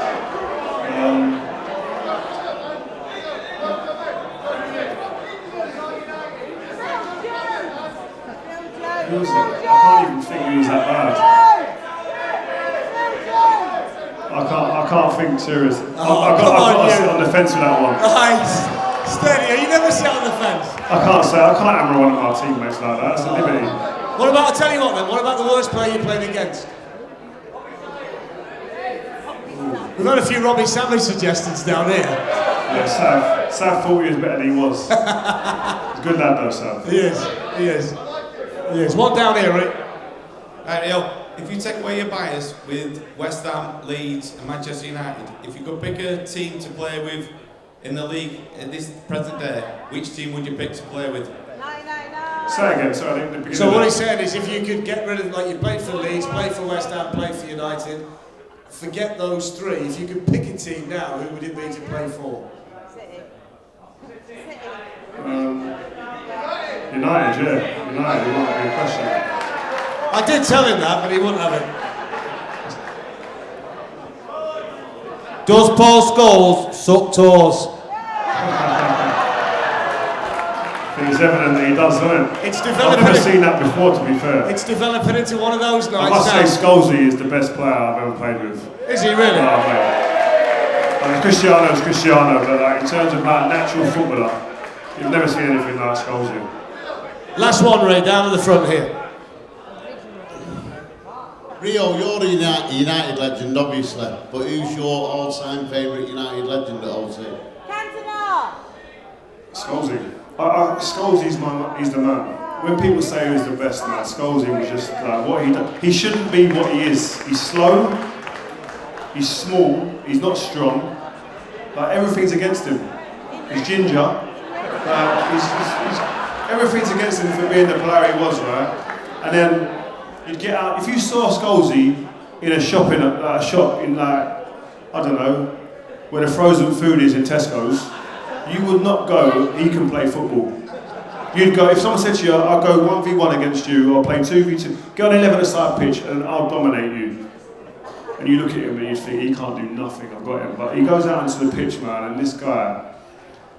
Who was it? I can't even think who was that bad. I can't think seriously. I've got to sit on the fence with that one. Right, steady. You never sit on the fence. I can't hammer one of my teammates like that. That's a liberty. What about, I'll tell you what then, what about the worst player you played against? We've had a few Robbie Savage suggestions down here. Yeah, Sav thought he was better than he was. He's a good lad though, Sav. He is. One down here, Rick. Right, Rio, if you take away your bias with West Ham, Leeds and Manchester United, if you could pick a team to play with in the league at this present day, which team would you pick to play with? Say again, sorry, I didn't begin. So what he's saying is if you could get rid of, like you played for Leeds, played for West Ham, played for United, forget those three, if you could pick a team now, who would it be to play for? United, yeah. United, it wouldn't be a question. I did tell him that, but he wouldn't have it. Does Paul Scholes suck toes? I think it's evident that he does, isn't it? It's I've developing. never seen that before, to be fair. It's developing into one of those I nights. must say Scholesy is the best player I've ever played with. Is he really? Oh, mate. Like, Cristiano's Cristiano, but like, in terms of like, natural footballer, you've never seen anything like Scholesy. Last one, Ray, down at the front here. Rio, you're a United legend, obviously, but who's your all-time favourite United legend at all time? Scholesy. Scholesy, he's the man. When people say who's the best man, Scholesy was just like what he does. He shouldn't be what he is. He's slow, he's small, he's not strong. Like everything's against him. He's ginger. Everything's against him for being the player he was, right? And then you'd get out. If you saw Scholesy in a shop in like I don't know, where the frozen food is in Tesco's, you would not go, he can play football. You'd go, if someone said to you, I'll go 1v1 against you, or play 2v2, go on 11-a-side pitch and I'll dominate you. And you look at him and you think, he can't do nothing, I've got him. But he goes out into the pitch, man, and this guy,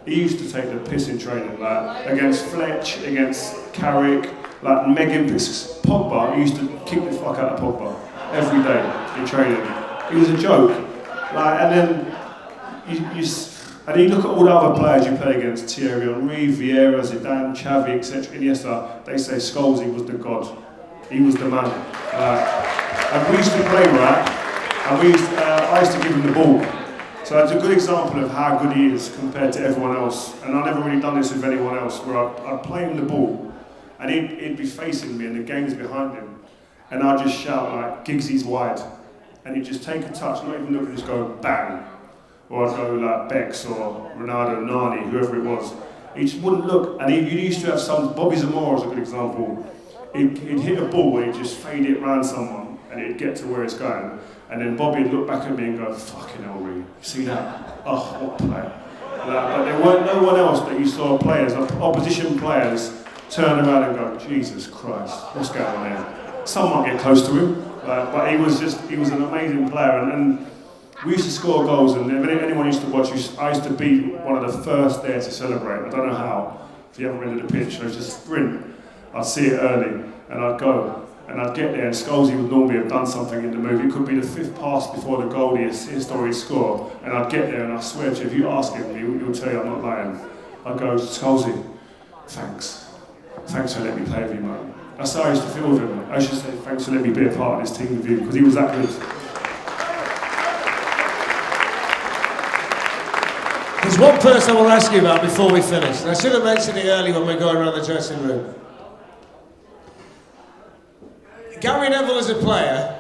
He used to take the piss in training, like against Fletch, against Carrick, like Megan Pogba. He used to kick the fuck out of Pogba every day in training. He was a joke. Like, and then and you look at all the other players you played against: Thierry Henry, Vieira, Zidane, Xavi, etc. Iniesta. They say Scholesy was the god. He was the man. And we used to play right, and I used to give him the ball. So it's a good example of how good he is compared to everyone else. And I've never really done this with anyone else, where I'd play him the ball, and he'd be facing me, and the game's behind him, and I'd just shout like, "Giggsy's wide," and he'd just take a touch, not even look, and just go bang. Or I'd go like Bex or Ronaldo, Nani, whoever it was. He just wouldn't look, and he used to have some. Bobby Zamora is a good example. He'd hit a ball and he'd just fade it round someone, and it'd get to where it's going. And then Bobby would look back at me and go, "Fucking hell, Ree, you see that? Oh, what player." But there weren't no one else that you saw players, opposition players, turn around and go, "Jesus Christ, what's going on here?" Some might get close to him, but he was an amazing player. And we used to score goals, and if anyone used to watch, I used to be one of the first there to celebrate. I don't know how, if you haven't been to the pitch, I used to sprint. I'd see it early, and I'd go. And I'd get there, and Scholesy would normally have done something in the move. It could be the 5th pass before the goal, his story score. And I'd get there, and I swear to you, if you ask him, he'll tell you I'm not lying. I'd go, "Scholesy, thanks. Thanks for letting me play with you, man." That's how I used to feel with him. I used to say, "Thanks for letting me be a part of this team with you," because he was that good. There's one person I will ask you about before we finish. And I should have mentioned it earlier when we're going around the dressing room. Gary Neville as a player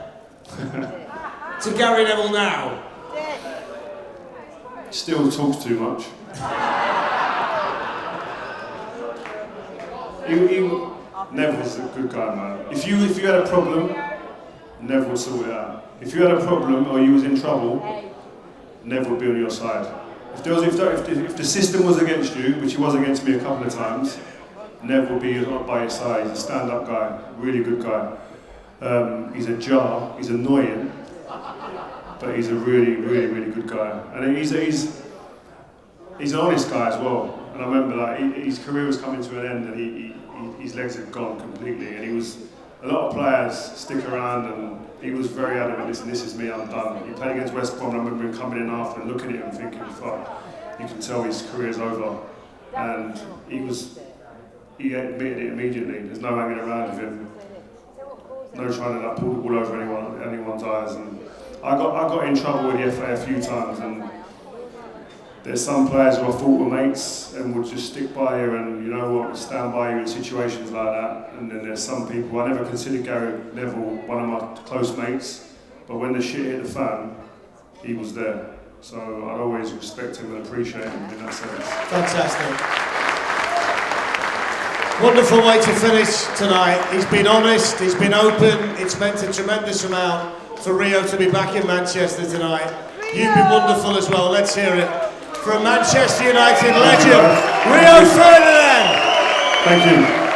to Gary Neville now. Still talks too much. Neville's a good guy, man. If you had a problem, Neville would sort it out. If you had a problem or you was in trouble, Neville would be on your side. If the system was against you, which he was against me a couple of times, Neville would be by your side. He's a stand-up guy, really good guy. He's a jar, he's annoying, but he's a really, really, really good guy. And he's an honest guy as well. And I remember like his career was coming to an end, and his legs had gone completely. And a lot of players stick around, and he was very adamant, "Listen, this is me, I'm done." He played against West Brom, and I remember him coming in after and looking at him thinking, "Fuck, you can tell his career's over." And he admitted it immediately. There's no hanging around with him. No trying to like, pull the ball over anyone's eyes. And I got in trouble with the FA a few times, and there's some players who I thought were mates and would just stick by you and, you know what, stand by you in situations like that. And then there's some people, I never considered Gary Neville one of my close mates, but when the shit hit the fan, he was there. So I always respect him and appreciate him in that sense. Fantastic. Wonderful way to finish tonight. He's been honest, he's been open. It's meant a tremendous amount for Rio to be back in Manchester tonight. You've been wonderful as well. Let's hear it from Manchester United legend, Rio Ferdinand. Thank you.